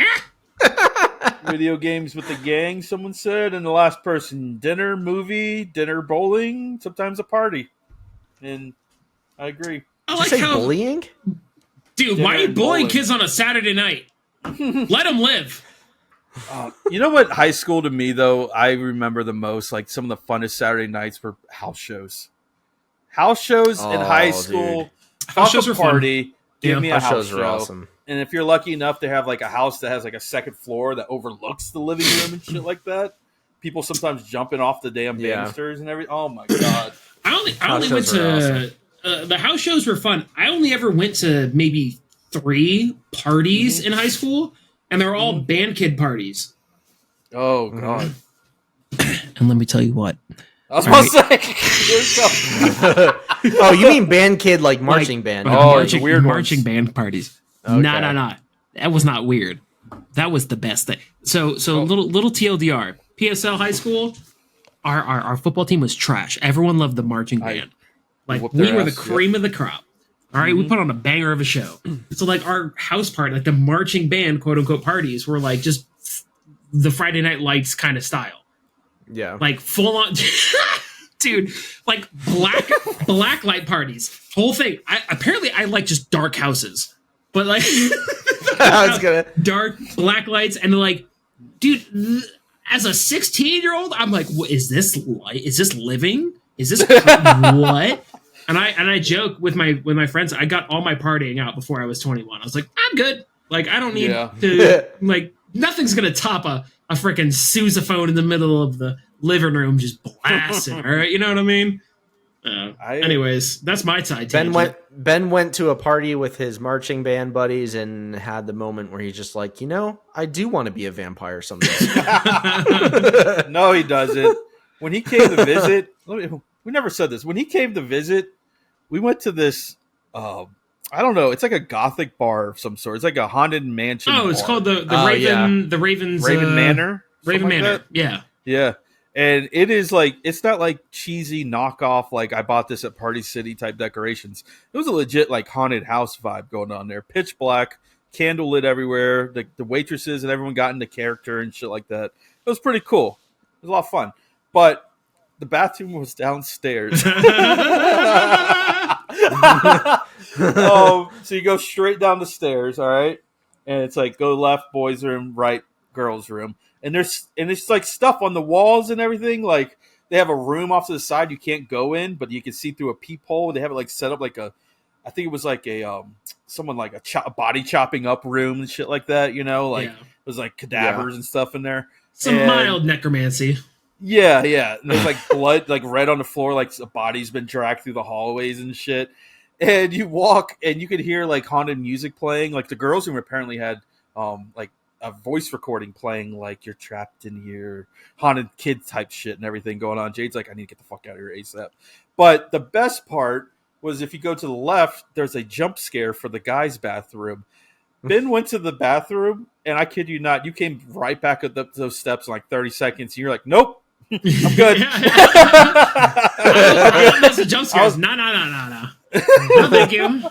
Video games with the gang, someone said, and the last person, dinner, movie, dinner, bowling, sometimes a party. And I agree. I like how bullying? Dude, dinner, why are you bullying kids on a Saturday night? Let them live. You know what high school to me, though, I remember the most, like some of the funnest Saturday nights were house shows. House shows in high school. House shows were party. Fun. Give me a house show. Awesome. And if you're lucky enough to have like a house that has like a second floor that overlooks the living room and shit like that, people sometimes jumping off the damn banisters and everything. Oh my god! I only went to the house shows were fun. I only ever went to maybe 3 parties in high school, and they're all band kid parties. Oh god! And let me tell you what. I was about to say. Oh, you mean band kid like marching band? Marching band parties. Okay. No. That was not weird. That was the best thing. So little TLDR. PSL high school, our football team was trash. Everyone loved the marching band. We were the cream of the crop. All right, we put on a banger of a show. So like our house party, like the marching band quote unquote parties were like just the Friday Night Lights kind of style. Yeah. Like full on dude, like black light parties. Whole thing. I like just dark houses. But like dark black lights and like, dude, as a 16-year-old, I'm like, what is this light? Is this living? Is this what? And I joke with my friends, I got all my partying out before I was 21. I was like, I'm good. Like I don't need to like nothing's gonna top a freaking sousaphone in the middle of the living room just blasting. All right, you know what I mean? Anyways, that's my side. Ben went to a party with his marching band buddies and had the moment where he's just like, I do want to be a vampire someday. No, he doesn't. When he came to visit, we never said this. When he came to visit, we went to this. I don't know. It's like a gothic bar of some sort. It's like a haunted mansion. Oh, it's called the Raven. The Ravens. Raven Manor. Raven Manor. Like yeah. Yeah. And it is like, it's not like cheesy knockoff, like I bought this at Party City type decorations. It was a legit like haunted house vibe going on there. Pitch black, candle lit everywhere. The waitresses and everyone got into character and shit like that. It was pretty cool. It was a lot of fun. But the bathroom was downstairs. So you go straight down the stairs, all right? And it's like go left, boys' room, right, girls' room. And there's like stuff on the walls and everything. Like they have a room off to the side you can't go in, but you can see through a peephole. They have it like set up like I think it was like someone like a body chopping up room and shit like that. You know, like there's like cadavers and stuff in there. Some mild necromancy. Yeah. And there's like blood, like red on the floor, like a body's been dragged through the hallways and shit. And you walk, and you could hear like haunted music playing. Like the girls' room apparently had like a voice recording playing, like you're trapped in here, haunted kid type shit and everything going on. Jade's like, I need to get the fuck out of here ASAP. But the best part was if you go to the left, there's a jump scare for the guys' bathroom. Ben went to the bathroom, and I kid you not, you came right back up those steps in like 30 seconds. And you're like, nope. I'm good. That's the jump scares. No. No, thank you.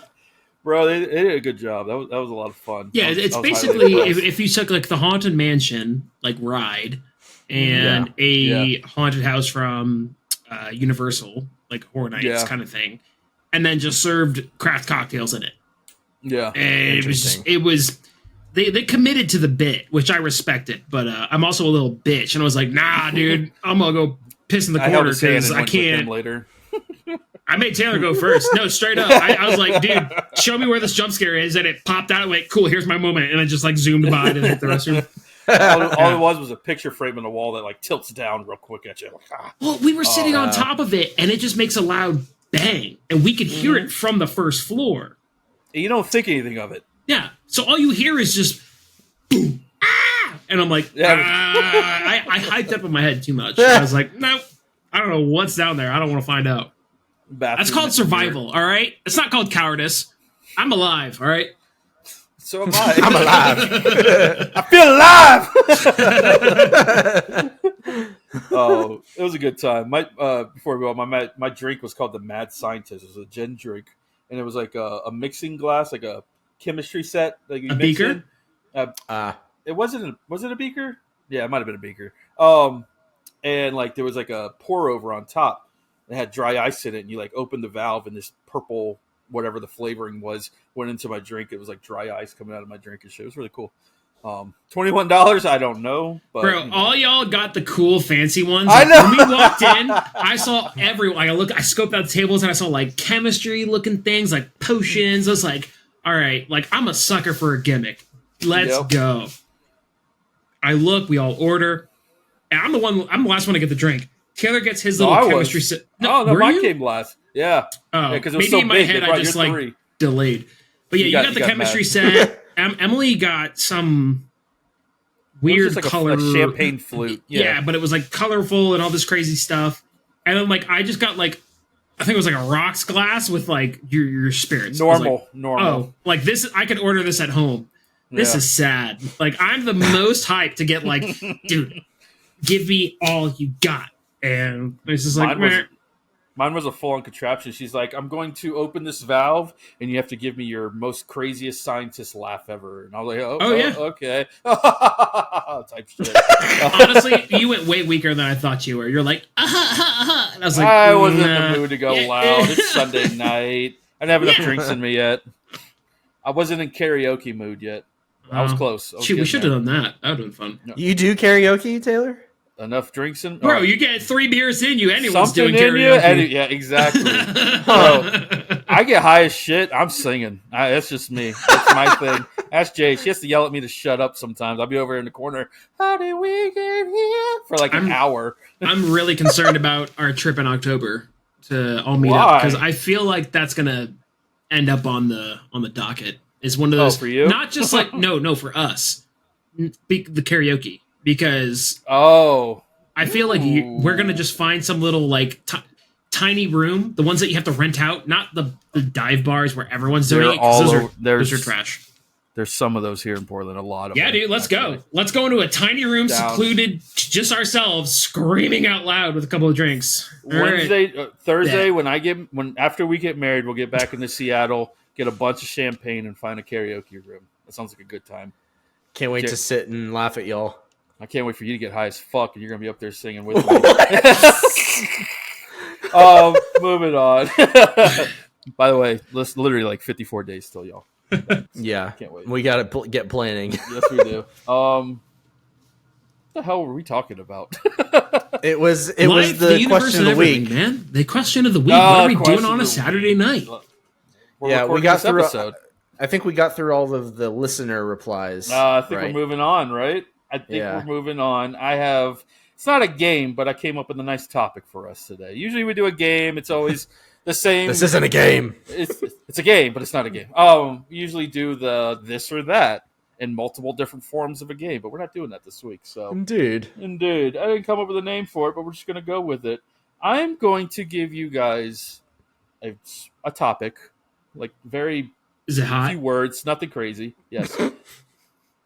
Bro, they did a good job. That was a lot of fun. Yeah, it's basically if you took like the Haunted Mansion like ride and a haunted house from Universal, like Horror Nights kind of thing, and then just served craft cocktails in it. Yeah. And it was they committed to the bit, which I respected, but I'm also a little bitch, and I was like, nah, dude, I'm gonna go piss in the corner because I can't. Later. I made Taylor go first. No, straight up. I was like, dude, show me where this jump scare is, and it popped out. I went, cool, here's my moment, and I just like zoomed by and hit the restroom. All it was a picture frame on the wall that like tilts down real quick at you. Like, Well, we were sitting on top of it, and it just makes a loud bang, and we could hear it from the first floor. You don't think anything of it. Yeah. So all you hear is just boom, and I'm like, I hyped up in my head too much. I was like, nope, I don't know what's down there. I don't want to find out. That's called survival, all right? It's not called cowardice. I'm alive, all right? So am I. I'm alive. I feel alive. Oh, it was a good time. Before we go on, my drink was called the Mad Scientist. It was a gin drink, and it was like a mixing glass, like a chemistry set. Like you a beaker? It wasn't. Was it a beaker? Yeah, it might have been a beaker. And like there was like a pour over on top. It had dry ice in it, and you like opened the valve, and this purple, whatever the flavoring was, went into my drink. It was like dry ice coming out of my drink and shit. It was really cool. $21, I don't know, but bro, all y'all got the cool fancy ones. I know. When we walked in, I saw everyone. I scoped out the tables, and I saw like chemistry looking things, like potions. I was like, all right, like I'm a sucker for a gimmick. Let's go. I look, we all order, and I'm the last one to get the drink. Taylor gets his little chemistry set. No, mine came last. Yeah. Oh, because it was maybe so in my big, head I just like 3. delayed. But yeah, you got the chemistry set. Emily got some weird like color, a champagne flute. Yeah, but it was like colorful and all this crazy stuff. And then like I just got like I think it was like a rocks glass with like your spirits. Normal. Oh, like this I could order this at home. This is sad. Like I'm the most hyped to get like, dude, give me all you got. And it's just like mine was a full-on contraption. She's like, I'm going to open this valve, and you have to give me your most craziest scientist laugh ever. And I was like, okay. Type shit. Honestly, you went way weaker than I thought you were. You're like, and I was like, I wasn't in the mood to go loud. It's Sunday night. I didn't have enough drinks in me yet. I wasn't in karaoke mood yet. I was close. We should have done that. That would have been fun. No. You do karaoke, Taylor? Enough drinks in, bro. You get 3 beers in you. Anyone's doing karaoke. Yeah, exactly. Bro, I get high as shit. I'm singing. That's just me. That's my thing. Ask Jay. She has to yell at me to shut up sometimes. I'll be over in the corner. How did we get here? For like an hour. I'm really concerned about our trip in October to all meet up because I feel like that's gonna end up on the docket. It's one of those for you, not just like no for us, the karaoke. Because I feel like we're gonna just find some little like tiny room, the ones that you have to rent out, not the dive bars where everyone's doing it. Those are trash. There's some of those here in Portland, a lot of them. Dude, let's go. Let's go into a tiny room, secluded, just ourselves, screaming out loud with a couple of drinks. Thursday, after we get married, we'll get back into Seattle, get a bunch of champagne, and find a karaoke room. That sounds like a good time. Can't wait to sit and laugh at y'all. I can't wait for you to get high as fuck, and you're gonna be up there singing with me. Moving on. By the way, literally like 54 days still, y'all. Yeah, can't wait. We gotta get planning. Yes, we do. What the hell were we talking about? It was the question of the week, man. The question of the week. What are we doing on a Saturday night? We got through episode. I think we got through all of the listener replies. I think we're moving on, right? I think we're moving on. It's not a game, but I came up with a nice topic for us today. Usually we do a game. It's always the same. This isn't a game. It's a game, but it's not a game. We usually do the this or that in multiple different forms of a game, but we're not doing that this week. So Indeed. I didn't come up with a name for it, but we're just going to go with it. I'm going to give you guys a topic, like very few words, nothing crazy. Yes.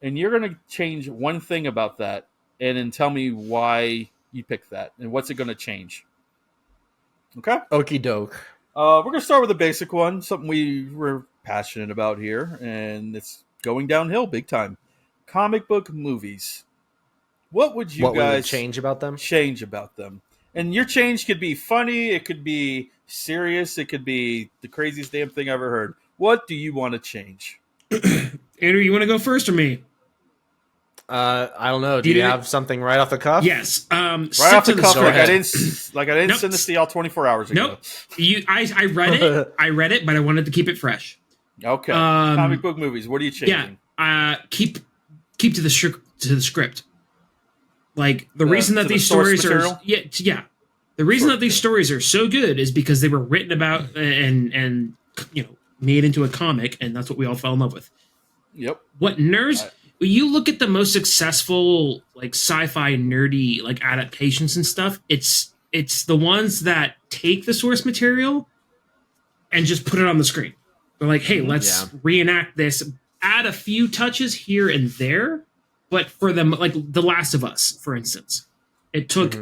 And you're going to change one thing about that and then tell me why you picked that and what's it going to change. Okay? Okie doke. We're going to start with a basic one, something we're passionate about here, and it's going downhill big time. Comic book movies. What would you guys change about them? And your change could be funny, it could be serious, it could be the craziest damn thing I've ever heard. What do you want to change? Andrew, you want to go first or me? I don't know. Do you have something right off the cuff? Yes. Right off the cuff, like I didn't send this to y'all 24 hours ago. Nope. I read it. I read it, but I wanted to keep it fresh. Okay. Comic book movies. What are you changing? Yeah. Keep to the script. Like the reason that these stories are the reason that these stories are so good is because they were written about and made into a comic, and that's what we all fell in love with. Yep. What nerds? When you look at the most successful like sci-fi nerdy like adaptations and stuff, it's the ones that take the source material and just put it on the screen. They're like, hey, let's reenact this, add a few touches here and there, but for them, like The Last of Us, for instance, it took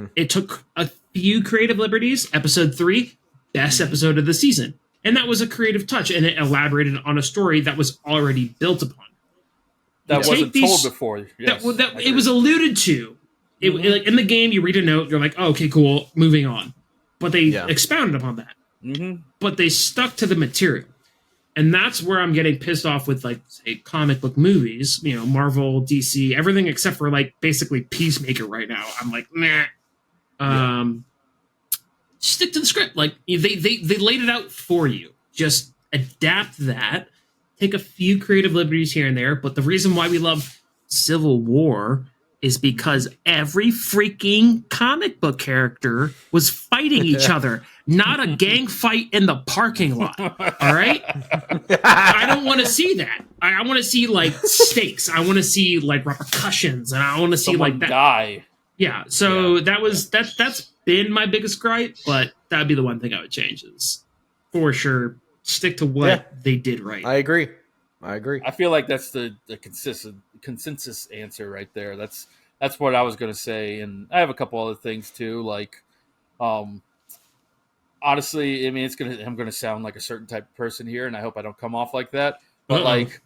a few creative liberties. Episode 3, best episode of the season, and that was a creative touch, and it elaborated on a story that was already built upon. That wasn't told before. Yes, it was alluded to. Like in the game, you read a note, you're like, oh, okay, cool, moving on. But they expounded upon that. Mm-hmm. But they stuck to the material. And that's where I'm getting pissed off with, like, say, comic book movies, Marvel, DC, everything except for, like, basically Peacemaker right now. I'm like, nah. Stick to the script. Like, they laid it out for you. Just adapt that. Take a few creative liberties here and there, but the reason why we love Civil War is because every freaking comic book character was fighting each other, not a gang fight in the parking lot. All right? I don't want to see that. I want to see like stakes. I want to see like repercussions, and I want to see like that die. Yeah. So that's been my biggest gripe, but that'd be the one thing I would change is for sure. Stick to what they did right. I agree. I feel like that's the consensus answer right there. That's what I was going to say, and I have a couple other things too. Like, honestly, I mean, I'm going to sound like a certain type of person here, and I hope I don't come off like that. But like,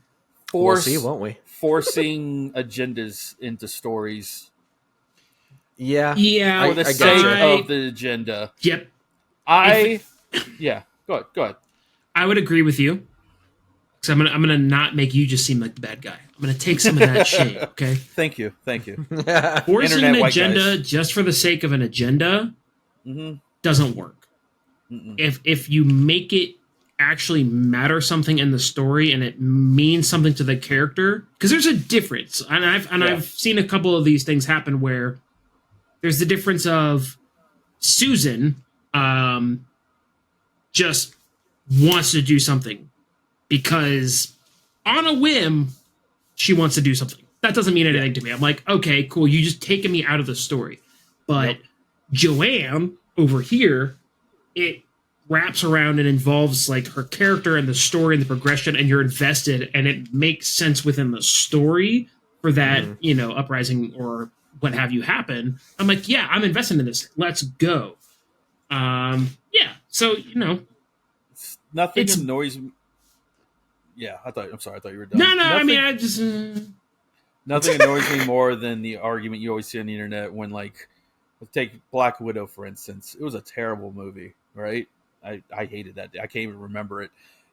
we'll see, won't we? Forcing agendas into stories. Yeah. For the sake of the agenda. Yep. Go ahead. I would agree with you. Because I'm gonna not make you just seem like the bad guy. I'm gonna take some of that shade, okay? Thank you. Forcing an agenda just for the sake of an agenda doesn't work. If you make it actually matter something in the story and it means something to the character, because there's a difference. And I've seen a couple of these things happen where there's the difference of Susan just wants to do something because on a whim she wants to do something. That doesn't mean anything to me. I'm like, okay, cool, you just taken me out of the story. But Joanne over here, it wraps around and involves like her character and the story and the progression, and you're invested, and it makes sense within the story for that uprising or what have you happen. I'm like, yeah, I'm invested in this, let's go. So nothing annoys me. Yeah, I'm sorry. I thought you were done. No. I mean, I just. Nothing annoys me more than the argument you always see on the internet when, like, take Black Widow for instance. It was a terrible movie, right? I hated that. I can't even remember it.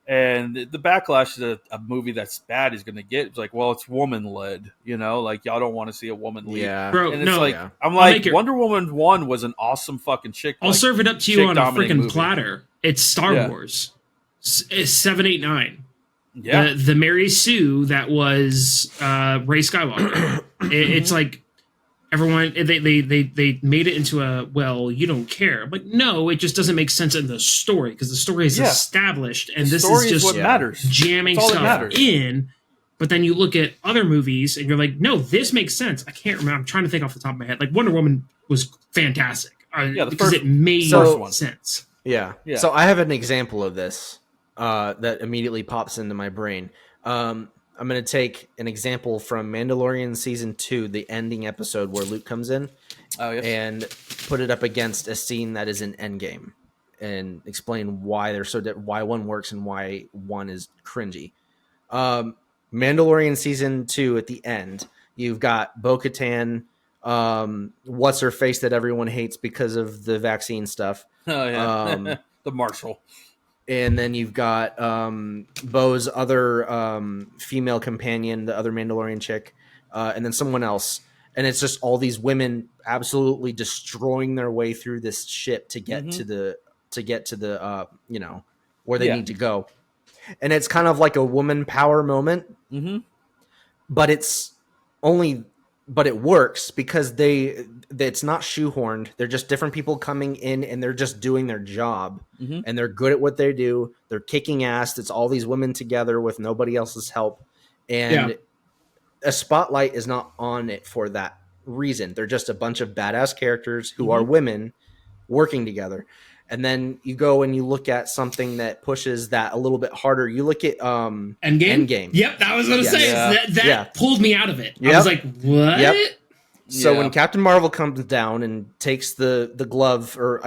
And the backlash that a movie that's bad is going to get, it's like, well, it's woman led, like y'all don't want to see a woman lead. Yeah, bro. And it's yeah. I'm like, Wonder Woman 1 was an awesome fucking chick. I'll serve it up to you on a freaking platter. It's Star Wars. It's 7, 8, 9. Yeah, the Mary Sue that was Rey Skywalker. It's like everyone they made it into a you don't care. But no, it just doesn't make sense in the story because the story is established and this is just what matters. Jamming stuff in. But then you look at other movies and you're like, no, this makes sense. I can't remember. I'm trying to think off the top of my head. Like Wonder Woman was fantastic because it made sense. Yeah. So I have an example of this. That immediately pops into my brain. I'm going to take an example from Mandalorian season 2, the ending episode where Luke comes in, and put it up against a scene that is in Endgame, and explain why they're why one works and why one is cringy. Mandalorian season 2 at the end, you've got Bo-Katan, what's her face that everyone hates because of the vaccine stuff. Oh yeah, the Marshal. And then you've got Bo's other female companion, the other Mandalorian chick, and then someone else. And it's just all these women absolutely destroying their way through this ship to get to the where they need to go. And it's kind of like a woman power moment, but it works because it's not shoehorned. They're just different people coming in and they're just doing their job and they're good at what they do. They're kicking ass. It's all these women together with nobody else's help. And a spotlight is not on it for that reason. They're just a bunch of badass characters who are women working together. And then you go and you look at something that pushes that a little bit harder. You look at Endgame. Yep, that was going to say. That pulled me out of it. I was like, what? Yep. So when Captain Marvel comes down and takes the glove, or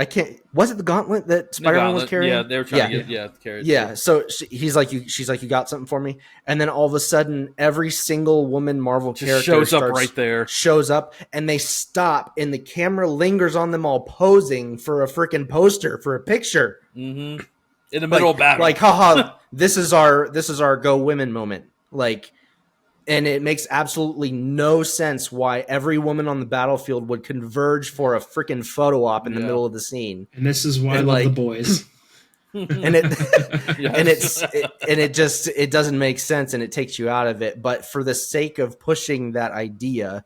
was it the gauntlet that Spider-Man was carrying? Yeah, they were trying to get carried. Yeah, so she's like, you got something for me? And then all of a sudden, every single woman Marvel character shows up right there. Shows up, and they stop, and the camera lingers on them all posing for a freaking poster, for a picture. In the middle of battle. Like, haha, this is our go women moment. Like, and it makes absolutely no sense why every woman on the battlefield would converge for a freaking photo op in the middle of the scene. And this is why I love the boys. And it doesn't make sense and it takes you out of it. But for the sake of pushing that idea,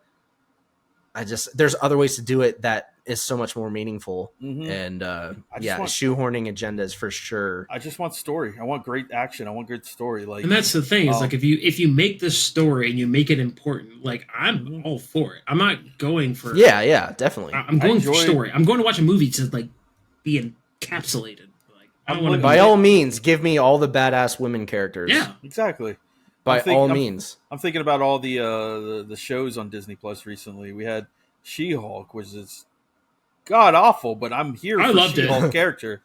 there's other ways to do it that is so much more meaningful. And shoehorning agendas for sure. I just want story. I want great action. I want good story. And that's the thing is like if you make this story and you make it important, like I'm all for it. I'm not going for definitely. I'm going for story. I'm going to watch a movie to like be encapsulated. Like I don't want to. By all means, give me all the badass women characters. Yeah, exactly. By all means. I'm thinking about all the shows on Disney Plus recently. We had She-Hulk, which is god awful, but I'm here for She-Hulk character.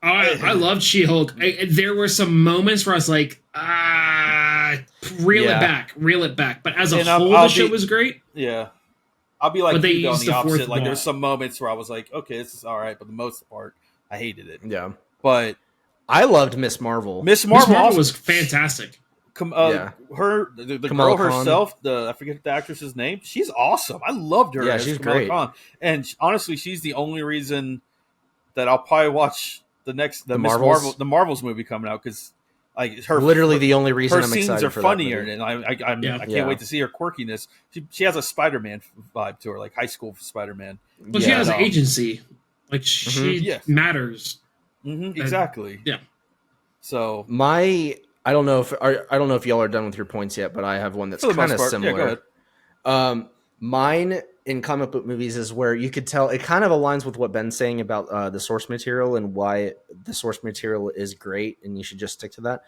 I loved She-Hulk. There were some moments where I was like, reel it back. But as a whole, the show was great. Yeah. I'll be like you on the opposite. Like there's some moments where I was like, okay, this is all right, but the most part, I hated it. Yeah. But I loved Miss Marvel. Miss Marvel was fantastic. Her the girl herself, I forget the actress's name. She's awesome. I loved her. Yeah, she's great. Khan. And honestly, she's the only reason that I'll probably watch the Marvels movie coming out because like the only reason her I'm scenes excited are for funnier, and I can't wait to see her quirkiness. She has a Spider-Man vibe to her, like high school Spider-Man. Well, she has an agency, like she matters. Exactly. Yeah. So I don't know if y'all are done with your points yet, but I have one that's kind of similar. Yeah, go ahead. Mine in comic book movies is where you could tell it kind of aligns with what Ben's saying about the source material and why the source material is great and you should just stick to that.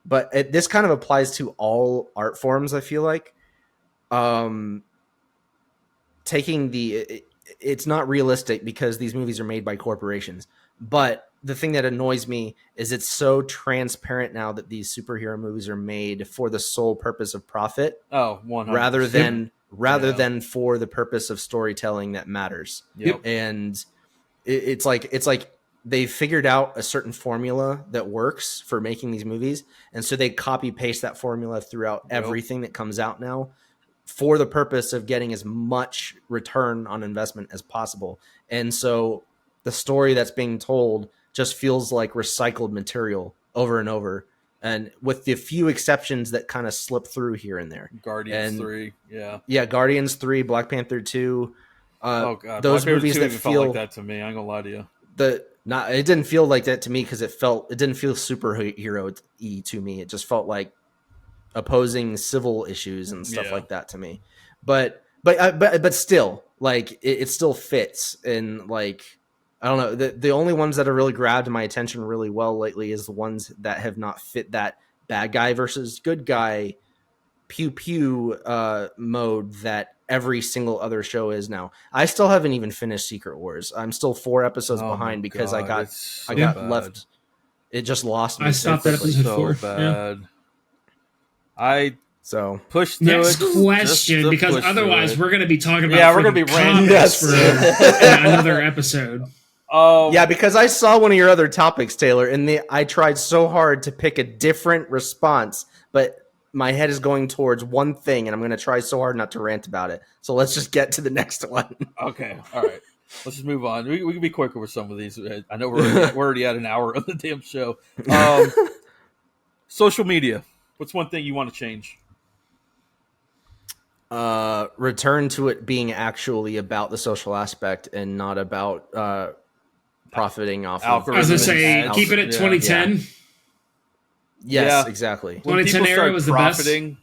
But this kind of applies to all art forms. I feel like it's not realistic because these movies are made by corporations, but the thing that annoys me is it's so transparent now that these superhero movies are made for the sole purpose of profit. Oh, 100%. rather than for the purpose of storytelling that matters. Yep. And it's like they figured out a certain formula that works for making these movies, and so they copy paste that formula throughout everything that comes out now, for the purpose of getting as much return on investment as possible. And so the story that's being told just feels like recycled material over and over, and with the few exceptions that kind of slip through here and there. Guardians 3, Guardians 3, Black Panther 2. Oh god, those Black movies Panther 2 that even feel felt like that to me. I ain't gonna lie to you. It didn't feel like that to me because it didn't feel superhero-y to me. It just felt like opposing civil issues and stuff like that to me. But still, like it still fits. And like, I don't know, the only ones that have really grabbed my attention really well lately is the ones that have not fit that bad guy versus good guy pew pew mode that every single other show is now. I still haven't even finished Secret Wars. I'm still 4 episodes behind because I got left. It just lost me. I stopped at episode 4. Bad. Yeah. I pushed through next it. question, because otherwise we're going to be talking about we're going to be ranting for another episode. Yeah, because I saw one of your other topics, Taylor, and I tried so hard to pick a different response, but my head is going towards one thing, and I'm going to try so hard not to rant about it. So let's just get to the next one. Okay, all right. Let's just move on. We can be quicker with some of these. I know we're already at an hour of the damn show. Social media. What's one thing you want to change? Return to it being actually about the social aspect and not about profiting off of. I was going to say, keep it at 2010. Yes, exactly. 2010 era was the best. You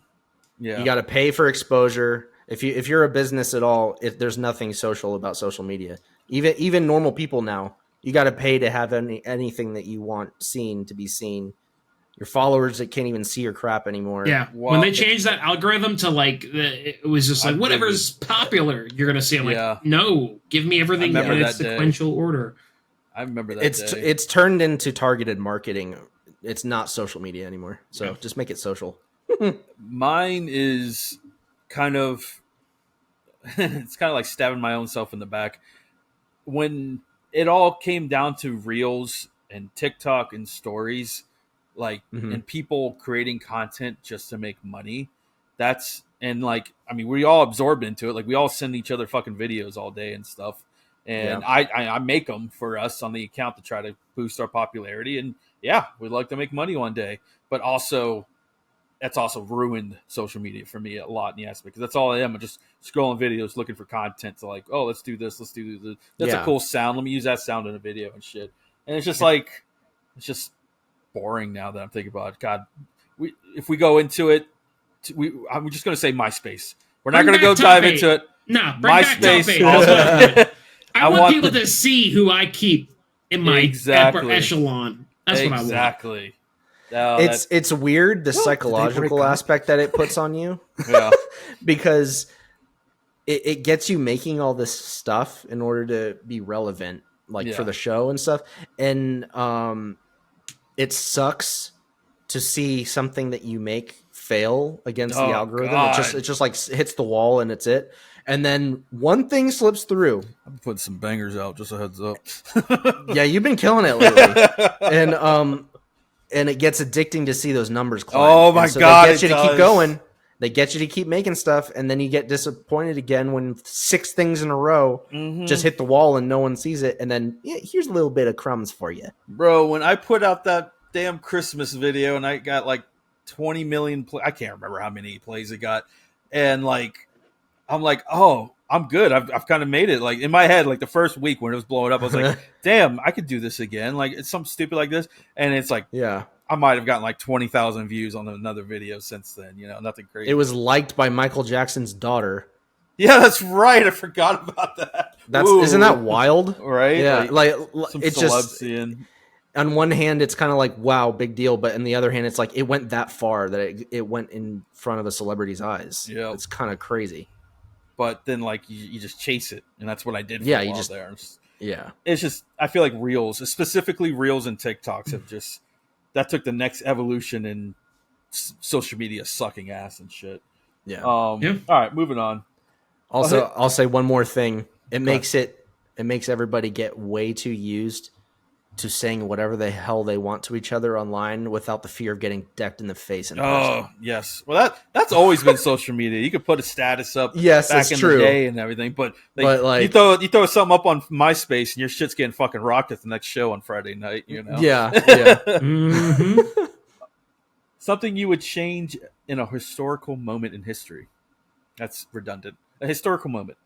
got to pay for exposure. If you're a business at all, there's nothing social about social media. Even normal people now, you got to pay to have anything that you want seen to be seen. Your followers that can't even see your crap anymore. Yeah, when they changed that algorithm to like, it was just like whatever's popular, you're gonna see. I'm like, no, give me everything in its sequential order. I remember that. It's turned into targeted marketing. It's not social media anymore. So just make it social. Mine is kind of, it's kind of like stabbing my own self in the back. When it all came down to Reels and TikTok and stories, like, and people creating content just to make money, we all absorb into it. Like, we all send each other fucking videos all day and stuff. And I make them for us on the account to try to boost our popularity. And we'd like to make money one day, but also that's also ruined social media for me a lot in the aspect, because that's all I am. I'm just scrolling videos, looking for content to like, oh, let's do this. Let's do this. That's a cool sound. Let me use that sound in a video and shit. And it's just like, it's just boring now that I'm thinking about it. God, if we go into it, I'm just going to say MySpace. We're not going to go dive into it. No, MySpace. I want people to see who I keep in my upper echelon. That's what I want. Exactly. It's weird, the psychological aspect that it puts on you. Because it gets you making all this stuff in order to be relevant, for the show and stuff. And it sucks to see something that you make fail against the algorithm. God. It just like hits the wall and it's it. And then one thing slips through. I'm putting some bangers out, just a heads up. Yeah, you've been killing it lately. And it gets addicting to see those numbers climb. Oh my God! They get you to keep going. They get you to keep making stuff, and then you get disappointed again when 6 things in a row just hit the wall and no one sees it. And then here's a little bit of crumbs for you, bro. When I put out that damn Christmas video and I got like 20 million I can't remember how many plays it got, and I'm like, oh, I'm good. I've kind of made it. Like in my head, like the first week when it was blowing up, I was like, damn, I could do this again. Like it's something stupid like this. And it's like, I might have gotten like 20,000 views on another video since then. Nothing crazy. It was liked by Michael Jackson's daughter. Yeah, that's right. I forgot about that. Isn't that wild? Right? Yeah. Like it's just seeing. On one hand, it's kind of like, wow, big deal. But on the other hand, it's like it went that far that it went in front of a celebrity's eyes. Yeah. It's kind of crazy. But then, like, you just chase it, and that's what I did. For you a while just there. Yeah. It's just, I feel like Reels, specifically Reels and TikToks, have just, that took the next evolution in social media sucking ass and shit. Yeah. All right, moving on. Also, I'll say one more thing. It Go makes everybody get way too used to saying whatever the hell they want to each other online without the fear of getting decked in the face in person. Oh, yes. Well, that's always been social media. You could put a status up back in the day and everything, but like, you throw something up on MySpace and your shit's getting fucking rocked at the next show on Friday night, you know? Yeah. Mm-hmm. Something you would change in a historical moment in history. That's redundant. A historical moment.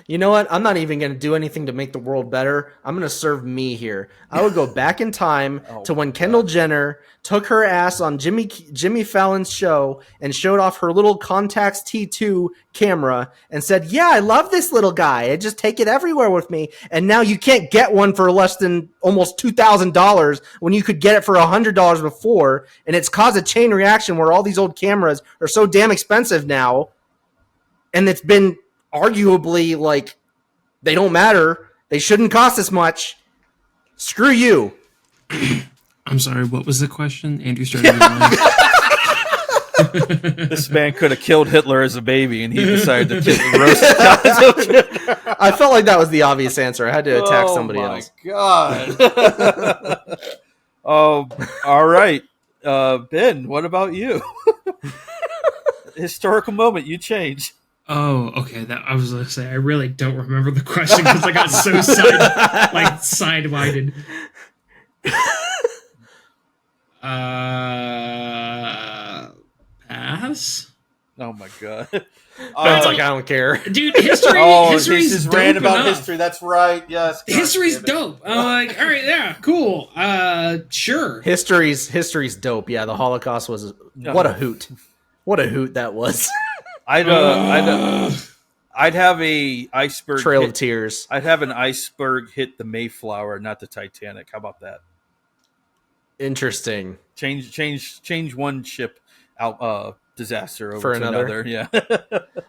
You know what? I'm not even going to do anything to make the world better. I'm going to serve me here. I would go back in time to when Kendall Jenner took her ass on Jimmy Fallon's show and showed off her little Contax T2 camera and said, "Yeah, I love this little guy. I just take it everywhere with me." And now you can't get one for less than almost $2,000 when you could get it for $100 before. And it's caused a chain reaction where all these old cameras are so damn expensive now. And it's been arguably, like, they don't matter. They shouldn't cost as much. Screw you. I'm sorry, what was the question? Andrew started This man could have killed Hitler as a baby, and he decided to roast the guy. I felt like that was the obvious answer. I had to attack somebody else. Oh, my God. All right. Ben, what about you? Historical moment you change. Oh, okay. That I was gonna say I really don't remember the question because I got so sidewinded. Pass. Oh my God. Ben's like, I don't care. Dude, history's dope rant about enough. history. That's right. Yes. History's dope. I'm like, all right, yeah, cool. Sure. History's dope. Yeah, the Holocaust was what a hoot. What a hoot that was. I'd have a iceberg Trail of Tears. I'd have an iceberg hit the Mayflower, not the Titanic. How about that? Interesting. Change one ship out disaster over for to another. Yeah.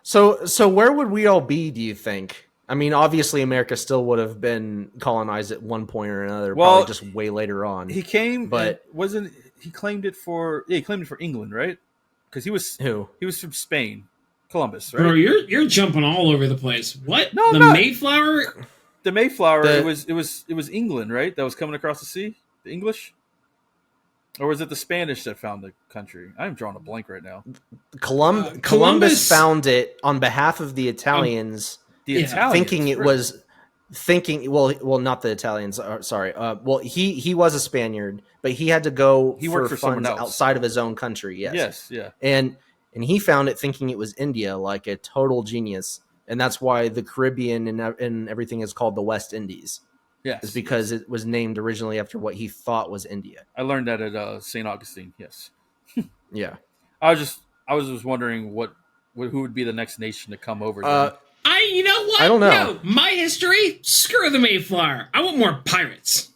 So where would we all be, do you think? I mean, obviously America still would have been colonized at one point or another, probably just way later on. He came, but he claimed it for England, right? Because he was from Spain. Columbus, right? Bro, you're jumping all over the place. What? No, the not. Mayflower? The Mayflower. It was England, right? That was coming across the sea. The English, or was it the Spanish that found the country? I'm drawing a blank right now. Columbus found it on behalf of the Italians. Italians, well, not the Italians. Sorry. Well, he was a Spaniard, but he had to go. He worked for funds someone else outside of his own country. Yes. Yeah. And he found it thinking it was India, like a total genius. And that's why the Caribbean and everything is called the West Indies. Yes. It's because it was named originally after what he thought was India. I learned that at St. Augustine. Yes. Yeah. I was just wondering who would be the next nation to come over. You know what? I don't know. No, my history, screw the Mayflower. I want more pirates.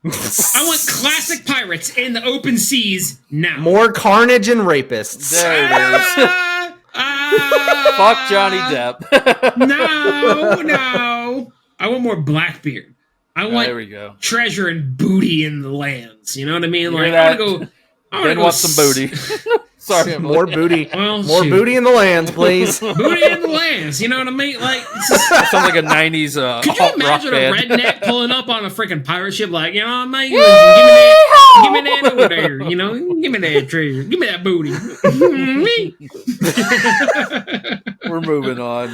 I want classic pirates in the open seas now. More carnage and rapists. There it is. Fuck Johnny Depp. No. I want more Blackbeard. I want there we go. treasure and booty in the lands. You know what I mean? Like, I want some booty. Sorry, more booty. Well, booty in the lands, please. Booty in the lands. You know what I mean? Like, sounds like a '90s. Could you imagine a redneck pulling up on a freaking pirate ship? Like, you know what I mean? Give me that over there. You know, give me that treasure. Give me that booty. We're moving on.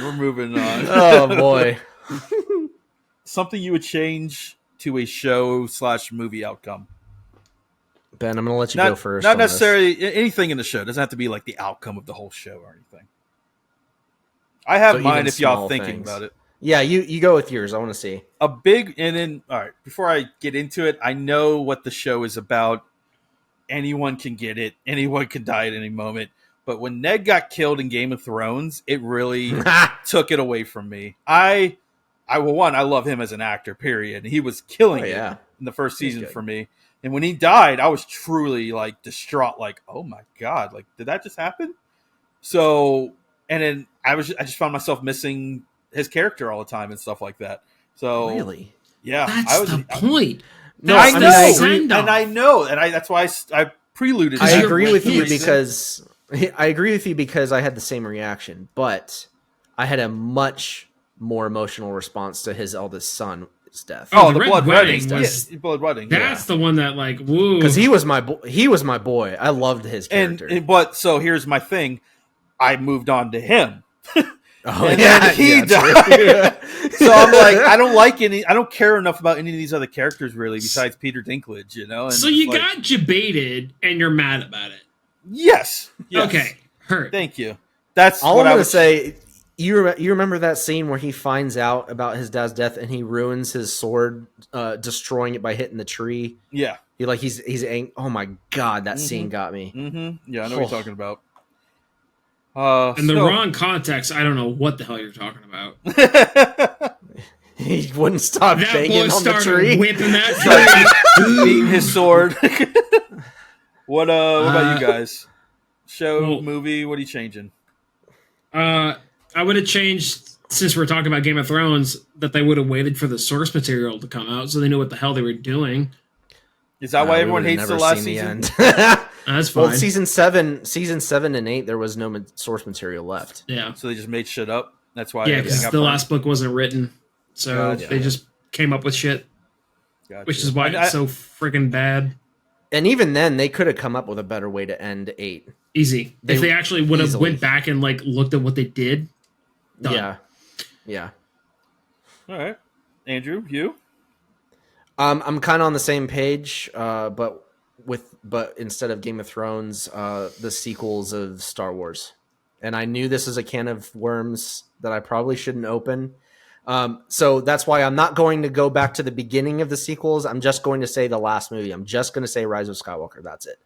Oh boy. Something you would change to a show/movie outcome. Ben, I'm going to let you go first. Not necessarily anything in the show. It doesn't have to be like the outcome of the whole show or anything. I have mine if y'all thinking about it. Yeah, you go with yours. I want to see. All right, before I get into it, I know what the show is about. Anyone can get it. Anyone can die at any moment. But when Ned got killed in Game of Thrones, it really took it away from me. I love him as an actor, period. He was killing it in the first season for me. And when he died, I was truly like distraught, like, oh my God, like, did that just happen? So, and then I just found myself missing his character all the time and stuff like that. So really, yeah, That's the point. No, That's I the know, send-off. that's why I preluded. I you're agree with you pissed. because I had the same reaction, but I had a much more emotional response to his eldest son's death. Oh, the Red blood Wedding wedding was blood wedding. That's the one that like woo. Because he was my boy. I loved his character. But so here's my thing. I moved on to him. Oh, and yeah, then he yeah, died. So I'm like, I don't care enough about any of these other characters really, besides Peter Dinklage, you know. And so you got jebaited and you're mad about it. Yes. Okay. Hurt. Thank you. That's all what I'm I gonna was say. You remember that scene where he finds out about his dad's death and he ruins his sword, destroying it by hitting the tree. Yeah. He's angry. Oh my god, that scene got me. Mm-hmm. Yeah, I know what you're talking about. In the wrong context, I don't know what the hell you're talking about. He wouldn't stop That banging boy on the started tree. whipping that tree. beating his sword. What about you guys? Show, movie, what are you changing? I would have changed, since we're talking about Game of Thrones, that they would have waited for the source material to come out so they knew what the hell they were doing. Is that why everyone hates the last season? That's fine. Well, season 7 and 8, there was no source material left. Yeah. So they just made shit up. That's why. Yeah, because the last book wasn't written, so they just came up with shit, which is why it's so freaking bad. And even then, they could have come up with a better way to end 8. Easy. If they actually would have went back and like looked at what they did. Done. Yeah. All right, Andrew, you. I'm kind of on the same page, but instead of Game of Thrones, the sequels of Star Wars. And I knew this is a can of worms that I probably shouldn't open. So that's why I'm not going to go back to the beginning of the sequels. I'm just going to say the last movie. I'm just going to say Rise of Skywalker. That's it.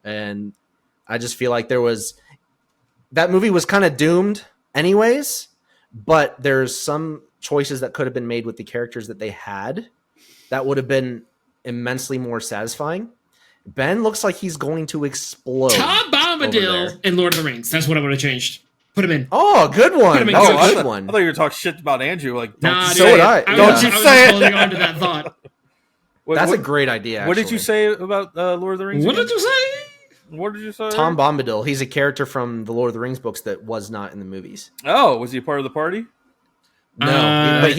And I just feel like that movie was kind of doomed anyways, but there's some choices that could have been made with the characters that they had that would have been immensely more satisfying. Ben looks like he's going to explode. Tom Bombadil in Lord of the Rings. That's what I would have changed. Put him in. Oh, good one. That's a good one. I thought you were talking shit about Andrew. Like, so would I. I was just holding on to that thought. That's a great idea. Actually. What did you say about Lord of the Rings? What did you say? What did you say? Tom Bombadil. He's a character from the Lord of the Rings books that was not in the movies. Oh, was he a part of the party? No, but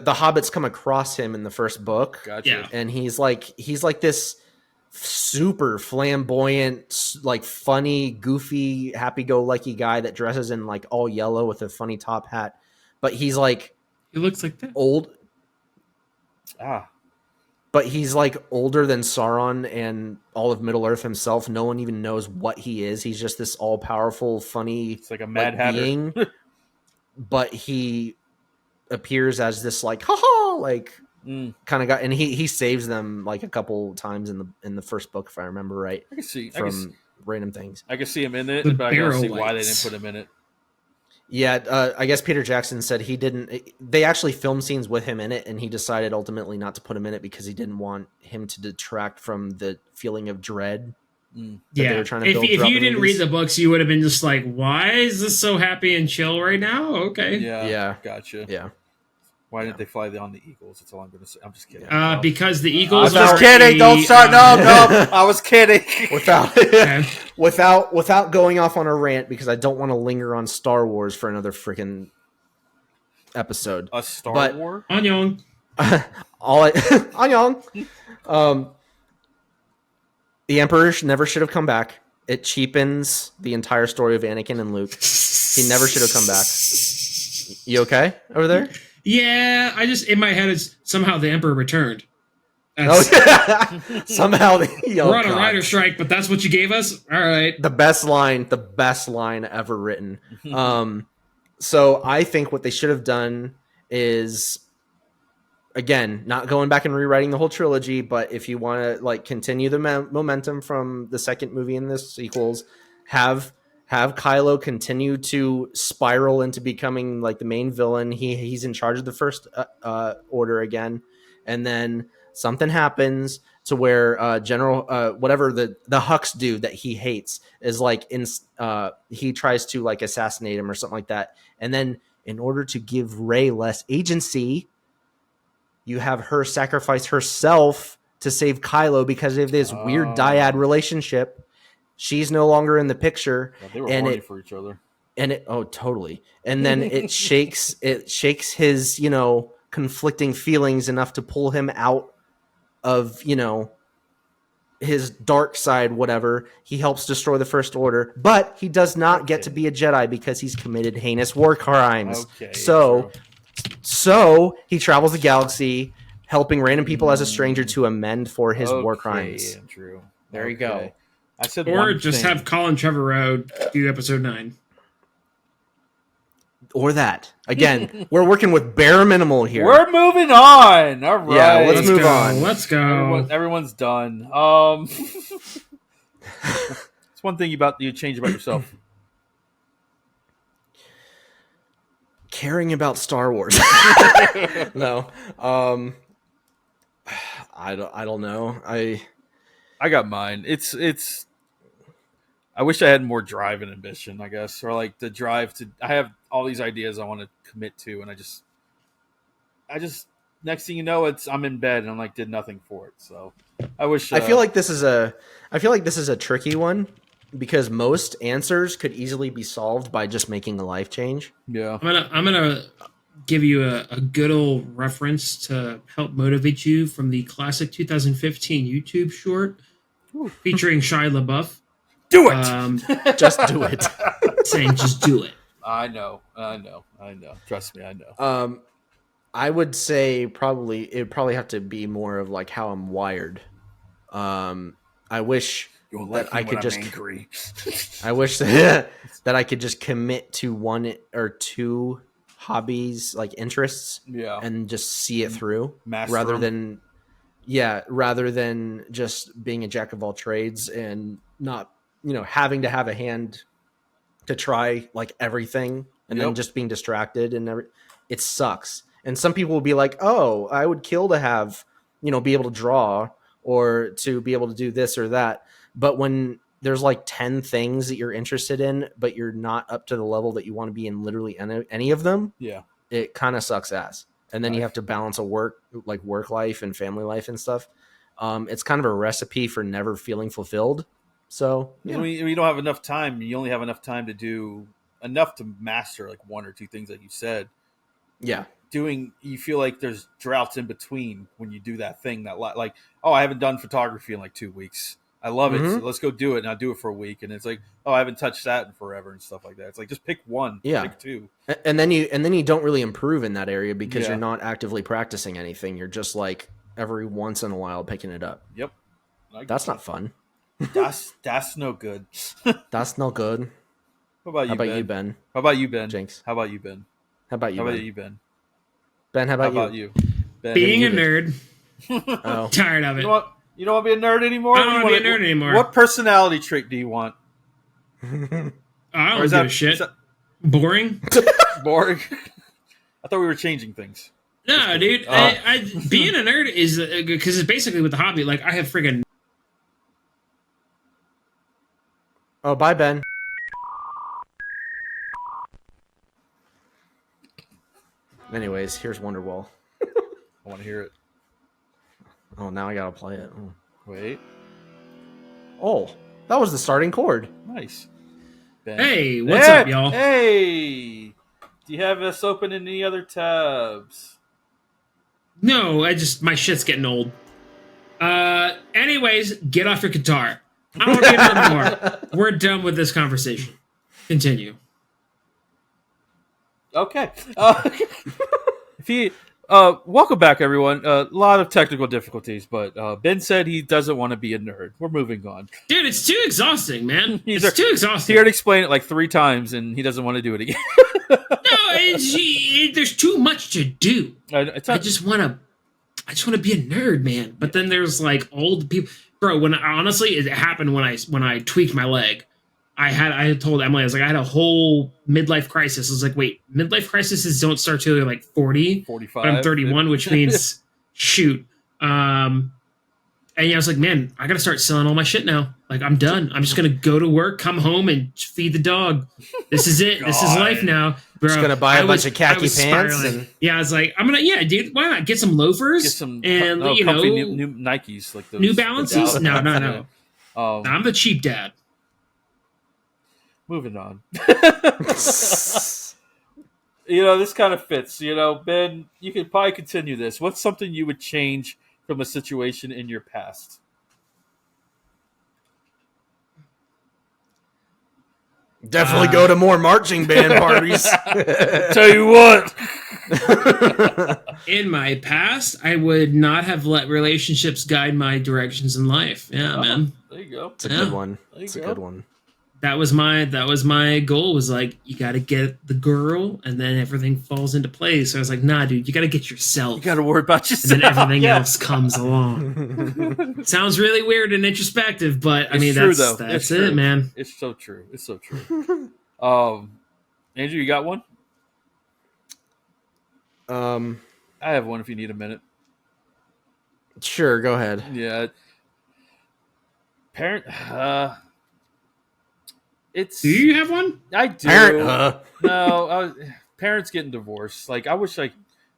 the hobbits come across him in the first book. Gotcha. And he's like this super flamboyant, like funny, goofy, happy-go-lucky guy that dresses in like all yellow with a funny top hat. But he's like he looks like that. Old. But he's like older than Sauron and all of Middle Earth himself. No one even knows what he is. He's just this all-powerful, funny, it's like a Mad Hatter being. But he appears as this like kind of guy, and he saves them like a couple times in the first book, if I remember right. I can see random things. I can see him in it, but I gotta see why they didn't put him in it. Yeah, I guess Peter Jackson said he didn't. They actually filmed scenes with him in it, and he decided ultimately not to put him in it because he didn't want him to detract from the feeling of dread. Yeah, they were trying to build if you didn't read the books, you would have been just like, "Why is this so happy and chill right now?" Okay, yeah, gotcha. Yeah. Why didn't they fly on the Eagles? That's all I'm going to say. I'm just kidding. Because the Eagles. I'm just kidding. Don't start. No. I was kidding. Without going off on a rant, because I don't want to linger on Star Wars for another freaking episode. A Star Wars? Anyong. Anyong. The Emperor never should have come back. It cheapens the entire story of Anakin and Luke. He never should have come back. You okay over there? Yeah, I just in my head is somehow the Emperor returned. Somehow we're on a writer strike, but that's what you gave us. All right, the best line ever written. So I think what they should have done is, again, not going back and rewriting the whole trilogy, but if you want to like continue the momentum from the second movie and the sequels, have Kylo continue to spiral into becoming like the main villain. He's in charge of the First Order again, and then something happens to where General whatever the Hux dude that he hates is like he tries to like assassinate him or something like that, and then in order to give Rey less agency, you have her sacrifice herself to save Kylo because of this weird dyad relationship. She's no longer in the picture. Yeah, they were horny for each other. And it totally. And then it shakes his, conflicting feelings enough to pull him out of, his dark side, whatever. He helps destroy the First Order, but he does not get to be a Jedi because he's committed heinous war crimes. Okay, so he travels the galaxy, helping random people as a stranger to amend for his war crimes. Andrew. There you go. I said, or just have Colin Trevorrow do episode 9. Or that. Again, we're working with bare minimal here. We're moving on. All right. Yeah, let's move on. Let's go. Everyone's done. It's one thing you change about yourself. Caring about Star Wars. No. I don't know. I got mine. It's I wish I had more drive and ambition, I guess, or like the drive to. I have all these ideas I want to commit to, and I just next thing you know, I'm in bed and I'm like did nothing for it. So I wish. I feel like this is a tricky one because most answers could easily be solved by just making a life change. Yeah, I'm gonna give you a good old reference to help motivate you from the classic 2015 YouTube short featuring Shia LaBeouf. Do it. Just do it. Saying just do it. I know. Trust me, I know. I would say it'd probably have to be more of like how I'm wired. I wish that I could just angry. I wish that I could just commit to one or two hobbies, like interests, and just see it through rather than just being a jack of all trades and not, having to have a hand to try like everything and then just being distracted and it sucks. And some people will be like, oh, I would kill to have, be able to draw or to be able to do this or that. But when there's like 10 things that you're interested in, but you're not up to the level that you want to be in literally any of them, it kind of sucks ass. And then you have to balance work life and family life and stuff. It's kind of a recipe for never feeling fulfilled. So when you don't have enough time, you only have enough time to do enough to master like one or two things that you said. Yeah. You feel like there's droughts in between when you do that thing that like, oh, I haven't done photography in like 2 weeks. I love it. So let's go do it. And I'll do it for a week. And it's like, oh, I haven't touched that in forever and stuff like that. It's like, just pick one, pick two. And then you don't really improve in that area because you're not actively practicing anything. You're just like every once in a while picking it up. Yep. That's not fun. That's no good. That's no good. How about you, Ben? How about you, Ben? Jinx. How about you, Ben? How about you, Ben? Ben, how about you? Ben, being a nerd. Oh. Tired of it. You don't want to be a nerd anymore? I don't want to be a nerd anymore. What personality trait do you want? I don't give a shit. Boring? Boring? I thought we were changing things. No, dude. Being a nerd is because it's basically with the hobby. Like I have friggin'. Oh, bye, Ben. Anyways, here's Wonderwall. I want to hear it. Oh, now I gotta play it. Oh. Wait. Oh, that was the starting chord. Nice. Ben. Hey, what's up, y'all? Hey, do you have us open in any other tabs? No, my shit's getting old. Anyways, get off your guitar. I don't want to be anymore. We're done with this conversation. Continue. Okay. Welcome back, everyone. A lot of technical difficulties, but Ben said he doesn't want to be a nerd. We're moving on. Dude, it's too exhausting, man. It's too exhausting. He already explained it like 3 times, and he doesn't want to do it again. No, there's too much to do. I just want to be a nerd, man. But then there's like old people. Bro, honestly, it happened when I tweaked my leg. I had told Emily, I was like, I had a whole midlife crisis. I was like, wait, midlife crises don't start till you're like 40, 45. But I'm 31, which means shoot. And I was like, man, I gotta start selling all my shit now. Like, I'm done. I'm just gonna go to work, come home, and feed the dog. This is it. This is life now. Bro, Just gonna buy a bunch of khaki pants. And... Yeah, I was like, dude, why not get some loafers? Get some and new Nikes, like those New Balances. No. I'm the cheap dad. Moving on. This kind of fits. Ben, you could probably continue this. What's something you would change from a situation in your past? Definitely go to more marching band parties. Tell you what. In my past, I would not have let relationships guide my directions in life. Yeah, man. There you go. It's a good one. It's a good one. That was my goal, was like, you got to get the girl and then everything falls into place. So I was like, nah, dude, you got to get yourself. You got to worry about yourself. And then everything else comes along. Sounds really weird and introspective, but I mean, that's it, man. It's so true. Andrew, you got one? I have one if you need a minute. Sure, go ahead. Yeah. Do you have one? I do. No, parents getting divorced. Like, I wish I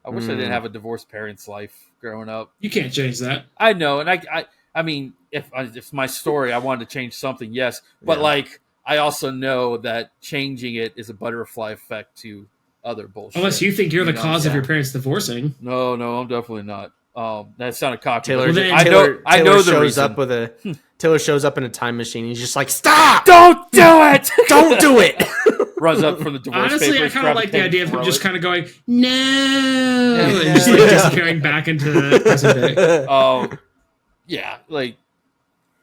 didn't have a divorced parent's life growing up. You can't change that. I know, and I mean, if my story, I wanted to change something, yes, but like, I also know that changing it is a butterfly effect to other bullshit. Unless you think you're the cause of your parents divorcing. No, I'm definitely not. That sounded cocky. Taylor shows up in a time machine. He's just like, stop! Don't do it! Don't do it! Runs up from the divorce Honestly, papers. I kind of like the idea of him just kind of going, no, and just like disappearing back into the present day. Yeah, like,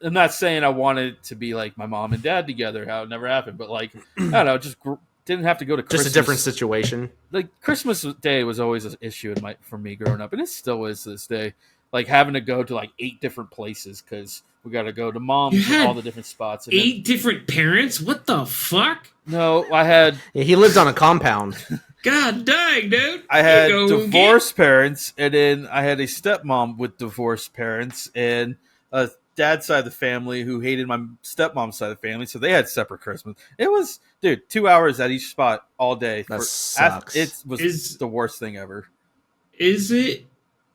I'm not saying I wanted to be like my mom and dad together. How it never happened, but like, I don't know, just didn't have to go to Christmas. Just a different situation. Like, Christmas Day was always an issue for me growing up, and it still is to this day. Like, having to go to like 8 different places because we got to go to mom's and all the different spots. And 8 different parents? What the fuck? No, I had... Yeah, he lived on a compound. God dang, dude. I had divorced parents, and then I had a stepmom with divorced parents, and a dad's side of the family who hated my stepmom's side of the family, so they had separate Christmas. It was, dude, 2 hours at each spot all day. That sucks. It was the worst thing ever. Is it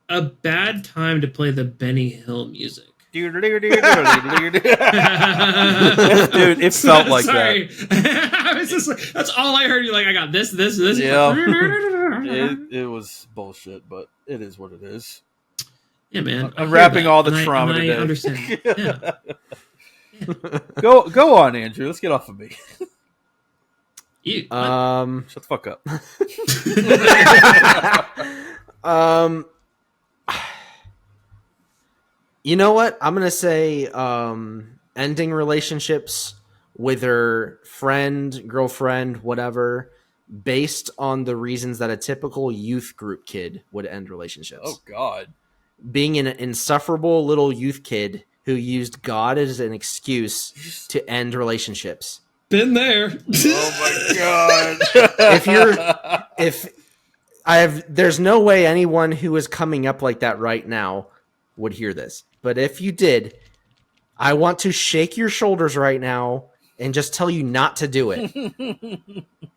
a bad time to play the Benny Hill music? Dude, it felt like that. I was just like, that's all I heard. You're like, I got this. Yeah. It was bullshit, but it is what it is. Yeah, man. I'm wrapping all the trauma today. I understand. Yeah. Go on, Andrew. Let's get off of me. Shut the fuck up. You know what? I'm going to say ending relationships with her friend, girlfriend, whatever, based on the reasons that a typical youth group kid would end relationships. Oh, God. Being an insufferable little youth kid who used God as an excuse to end relationships. Been there. Oh, my God. There's no way anyone who is coming up like that right now would hear this. But if you did, I want to shake your shoulders right now and just tell you not to do it.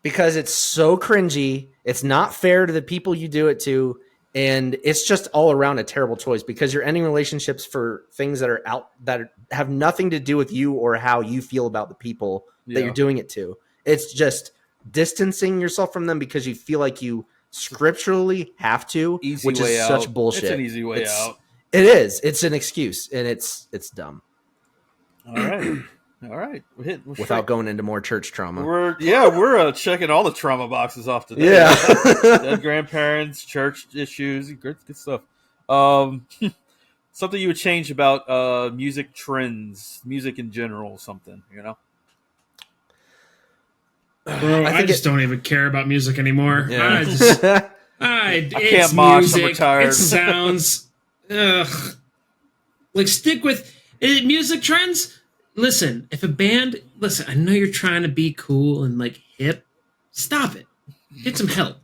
Because it's so cringy. It's not fair to the people you do it to. And it's just all around a terrible choice because you're ending relationships for things that have nothing to do with you or how you feel about the people that you're doing it to. It's just distancing yourself from them because you feel like you scripturally have to, which is such bullshit. It's an easy way out. It is. It's an excuse, and it's dumb. All right. Without going into more church trauma. We're checking all the trauma boxes off today. Yeah. Dead grandparents, church issues, good stuff. Something you would change about music trends, music in general, something, Bro, I just don't even care about music anymore. Yeah. I can't mosh. I'm retired. It sounds... Ugh. Like, stick with music trends. Listen, if a band, I know you're trying to be cool and like hip. Stop it. Get some help.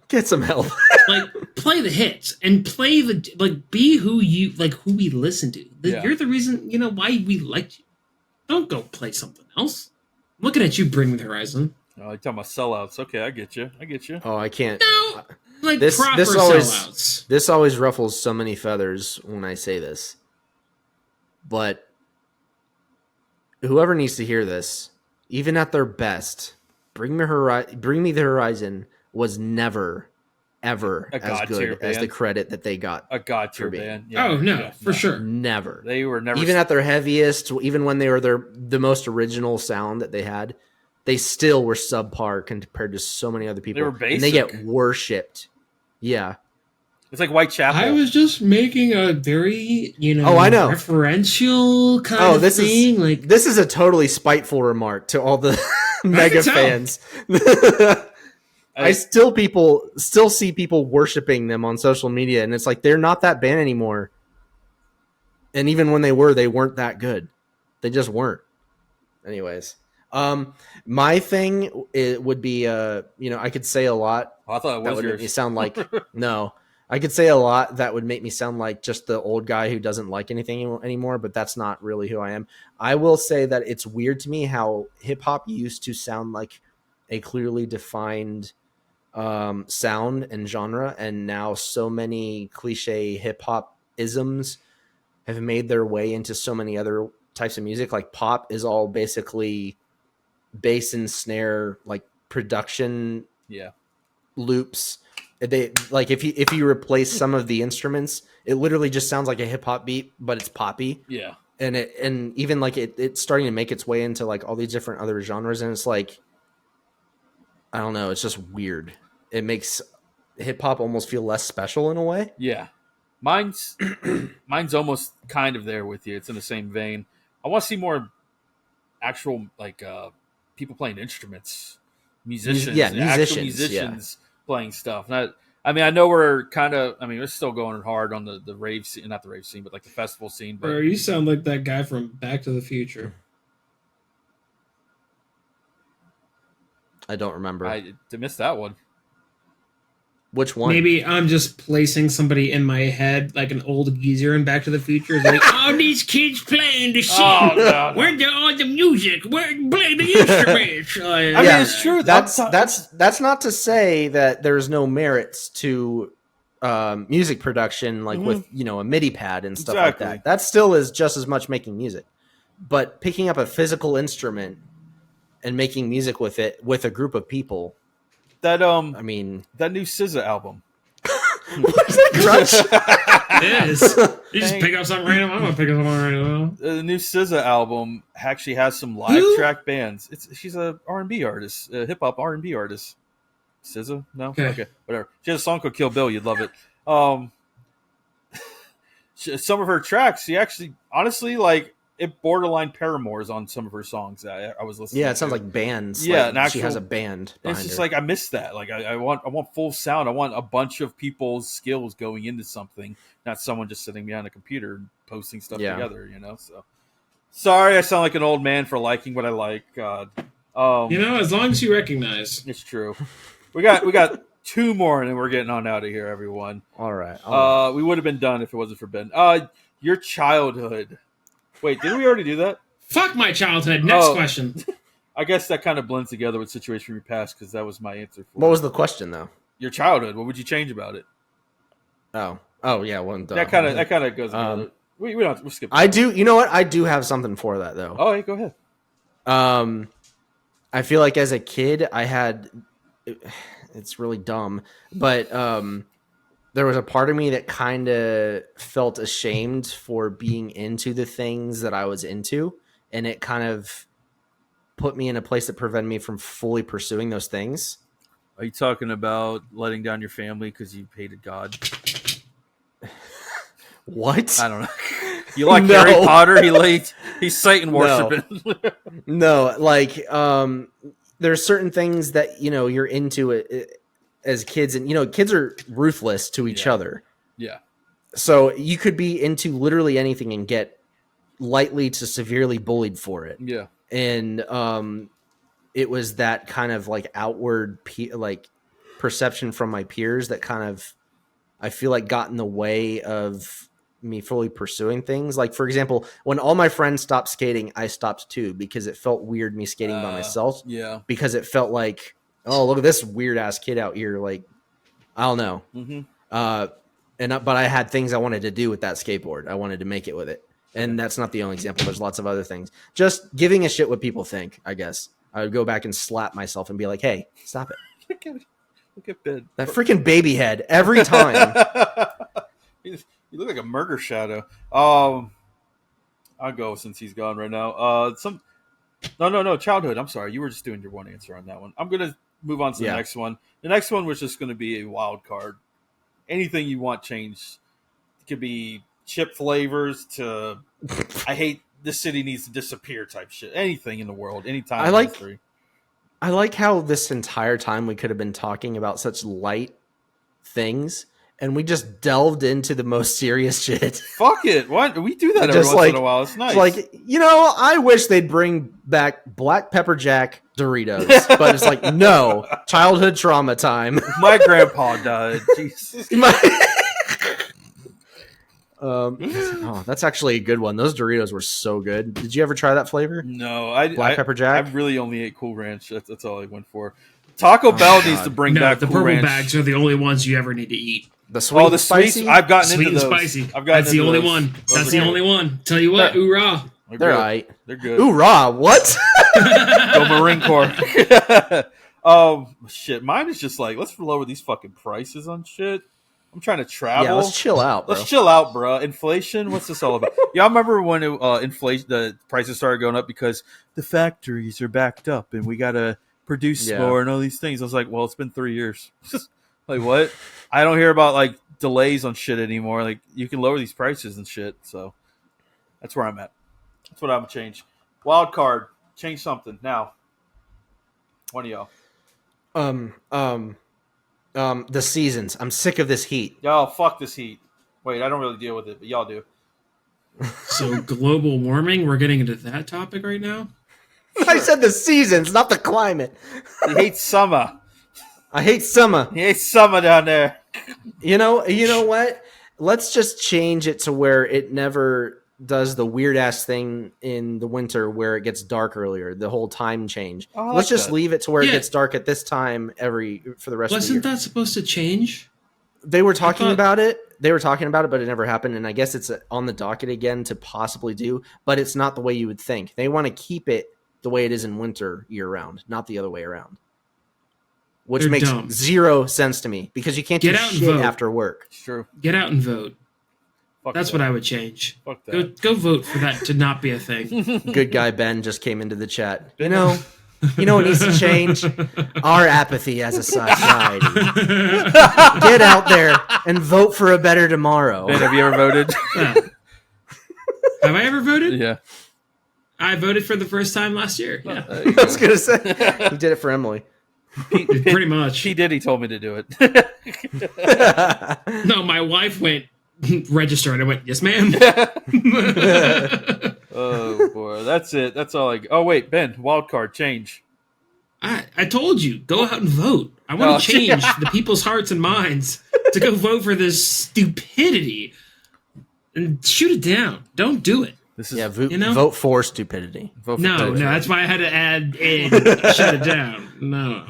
Like, play the hits and play be who we listen to. You're the reason, why we liked you. Don't go play something else. I'm looking at you, Bring Me the Horizon. Oh, you're talking about sellouts. Okay, I get you. Oh, I can't. No, like This proper always sellouts. this always ruffles so many feathers when I say this, but whoever needs to hear this, even at their best, Bring Me the Horizon was never ever as good as the credit that they got. A god tier band. Yeah. Oh no, for sure. Never. They were never even at their heaviest, even when they were the most original sound that they had, they still were subpar compared to so many other people. They were basic. And they get worshipped. Yeah. It's like Whitechapel. I was just making a very, I know. referential kind of thing. This is a totally spiteful remark to all the mega fans. I still see people worshiping them on social media, and it's like they're not that band anymore. And even when they weren't that good. They just weren't. Anyways, my thing would be I could say a lot. Oh, I thought it was that would yours. make me sound like no. I could say a lot that would make me sound like just the old guy who doesn't like anything anymore, but that's not really who I am. I will say that it's weird to me how hip hop used to sound like a clearly defined sound and genre, and now so many cliche hip hop isms have made their way into so many other types of music. Like pop is all basically bass and snare, like production loops. They like if you replace some of the instruments, it literally just sounds like a hip hop beat, but it's poppy. Yeah. And even like it's starting to make its way into like all these different other genres, and it's like, I don't know, it's just weird. It makes hip hop almost feel less special in a way. Yeah. Mine's almost kind of there with you. It's in the same vein. I want to see more actual people playing instruments, musicians, actual musicians playing stuff. I know we're we're still going hard on the rave scene, not the rave scene, but like the festival scene. But you sound like that guy from Back to the Future. I don't remember. I missed that one. Which one? Maybe I'm just placing somebody in my head, like an old geezer in Back to the Future. It's like, all these kids playing the shit. Oh, no. Where's all the music? Where play the instruments? I mean, it's true. That's not to say that there's no merits to music production, like with a MIDI pad and stuff like that. That still is just as much making music. But picking up a physical instrument and making music with it with a group of people. That I mean, that new SZA album. What is that crutch? It is. You just pick up something random. I'm gonna pick up something random. The new SZA album actually has some live track bands. She's a R&B artist, a hip hop R&B artist. SZA? No, okay, whatever. She has a song called Kill Bill. You'd love it. Some of her tracks, she actually, honestly, like. It borderline Paramore's on some of her songs that I was listening to. Yeah, it sounds like bands. Yeah, like she has a band. It's just like I miss that. Like I want full sound. I want a bunch of people's skills going into something, not someone just sitting behind a computer and posting stuff together. So sorry, I sound like an old man for liking what I like. God, as long as you recognize, it's true. We got 2 more, and then we're getting on out of here, everyone. All right. We would have been done if it wasn't for Ben. Your childhood. Wait, didn't we already do that? Fuck my childhood. Next question. I guess that kind of blends together with Situation from Your Past because that was my answer for What was the question, though? Your childhood. What would you change about it? Oh, yeah. Well, that kind of goes together. We don't. We'll skip. I do. You know what? I do have something for that, though. Oh, yeah, go ahead. I feel like as a kid, I had. It's really dumb, but there was a part of me that kind of felt ashamed for being into the things that I was into, and it kind of put me in a place that prevented me from fully pursuing those things. Are you talking about letting down your family because you hated God? What? I don't know. You like Harry Potter? He's Satan worshiping. No, like there's certain things that you're into it as kids, and kids are ruthless to each other. Yeah. So you could be into literally anything and get lightly to severely bullied for it. Yeah. And it was that kind of like outward perception from my peers that kind of I feel like got in the way of me fully pursuing things. Like, for example, when all my friends stopped skating, I stopped too, because it felt weird me skating by myself. Yeah. Because it felt like, oh, look at this weird ass kid out here. Like, I don't know. Mm-hmm. But I had things I wanted to do with that skateboard. I wanted to make it with it. And that's not the only example. There's lots of other things. Just giving a shit what people think, I guess. I would go back and slap myself and be like, hey, stop it. Look at Ben. That freaking baby head every time. You look like a murder shadow. I'll go since he's gone right now. No. Childhood. I'm sorry. You were just doing your one answer on that one. I'm going to move on to the next one. The next one was just going to be a wild card. Anything you want changed. It could be chip flavors to I hate this city needs to disappear type shit. Anything in the world, anytime in history. I like how this entire time we could have been talking about such light things, and we just delved into the most serious shit. Fuck it. What? We do that every once in a while. It's nice. It's like, I wish they'd bring back Black Pepper Jack Doritos. But it's like, no. Childhood trauma time. My grandpa died. Jesus. That's actually a good one. Those Doritos were so good. Did you ever try that flavor? No. Black Pepper Jack? I really only ate Cool Ranch. That's all I went for. Taco Bell needs to bring back the Cool purple Ranch. Bags are the only ones you ever need to eat. The sweet and spicy? I've gotten sweet into and those. spicy. I've gotten That's the only those. one. Those That's are the good. only one. Tell you what, hoorah. They're all right. They're good. Hoorah, what? Go Marine Corps. Oh, shit. Mine is just like, let's lower these fucking prices on shit. I'm trying to travel. Yeah, let's chill out, bro. Let's chill out, bro. Inflation? What's this all about? Y'all remember when inflation, the prices started going up because the factories are backed up and we got to produce more and all these things. I was like, well, it's been 3 years. Like, what? I don't hear about, like, delays on shit anymore. Like, you can lower these prices and shit. So that's where I'm at. That's what I'm going to change. Wild card. Change something now. One of y'all. The seasons. I'm sick of this heat. Y'all, fuck this heat. Wait, I don't really deal with it, but y'all do. So global warming, we're getting into that topic right now? Sure. I said the seasons, not the climate. He hates summer. I hate summer. He hates summer down there. You know what? Let's just change it to where it never does the weird ass thing in the winter where it gets dark earlier. The whole time change. Let's just leave it to where it gets dark at this time for the rest of the year. Wasn't that supposed to change? They were talking about it. But it never happened. And I guess it's on the docket again to possibly do, but it's not the way you would think. They want to keep it the way it is in winter year round, not the other way around. Which makes zero sense to me because you can't do shit after work. It's true. Get out and vote. That's what I would change. Fuck that. Go vote for that to not be a thing. Good guy Ben just came into the chat. You know what needs to change? Our apathy as a society. Get out there and vote for a better tomorrow. Ben, have you ever voted? Have I ever voted? Yeah. I voted for the first time last year. Yeah. I was going to say. You did it for Emily. Pretty much. He told me to do it. No, my wife went register and I went, yes, ma'am. Oh boy, that's it. That's all oh wait, Ben, wild card change. I told you, go out and vote. I want to change the people's hearts and minds to go vote for this stupidity and shoot it down. Don't do it. This is vote for stupidity. Vote for no, that's why I had to add in shut it down. No.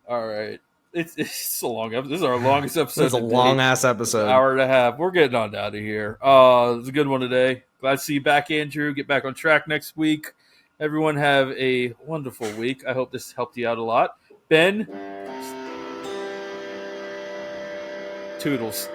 All right. It's a long episode. This is our longest episode. It's a long ass episode. Hour and a half. We're getting on out of here. It was a good one today. Glad to see you back, Andrew. Get back on track next week. Everyone have a wonderful week. I hope this helped you out a lot. Ben, toodles.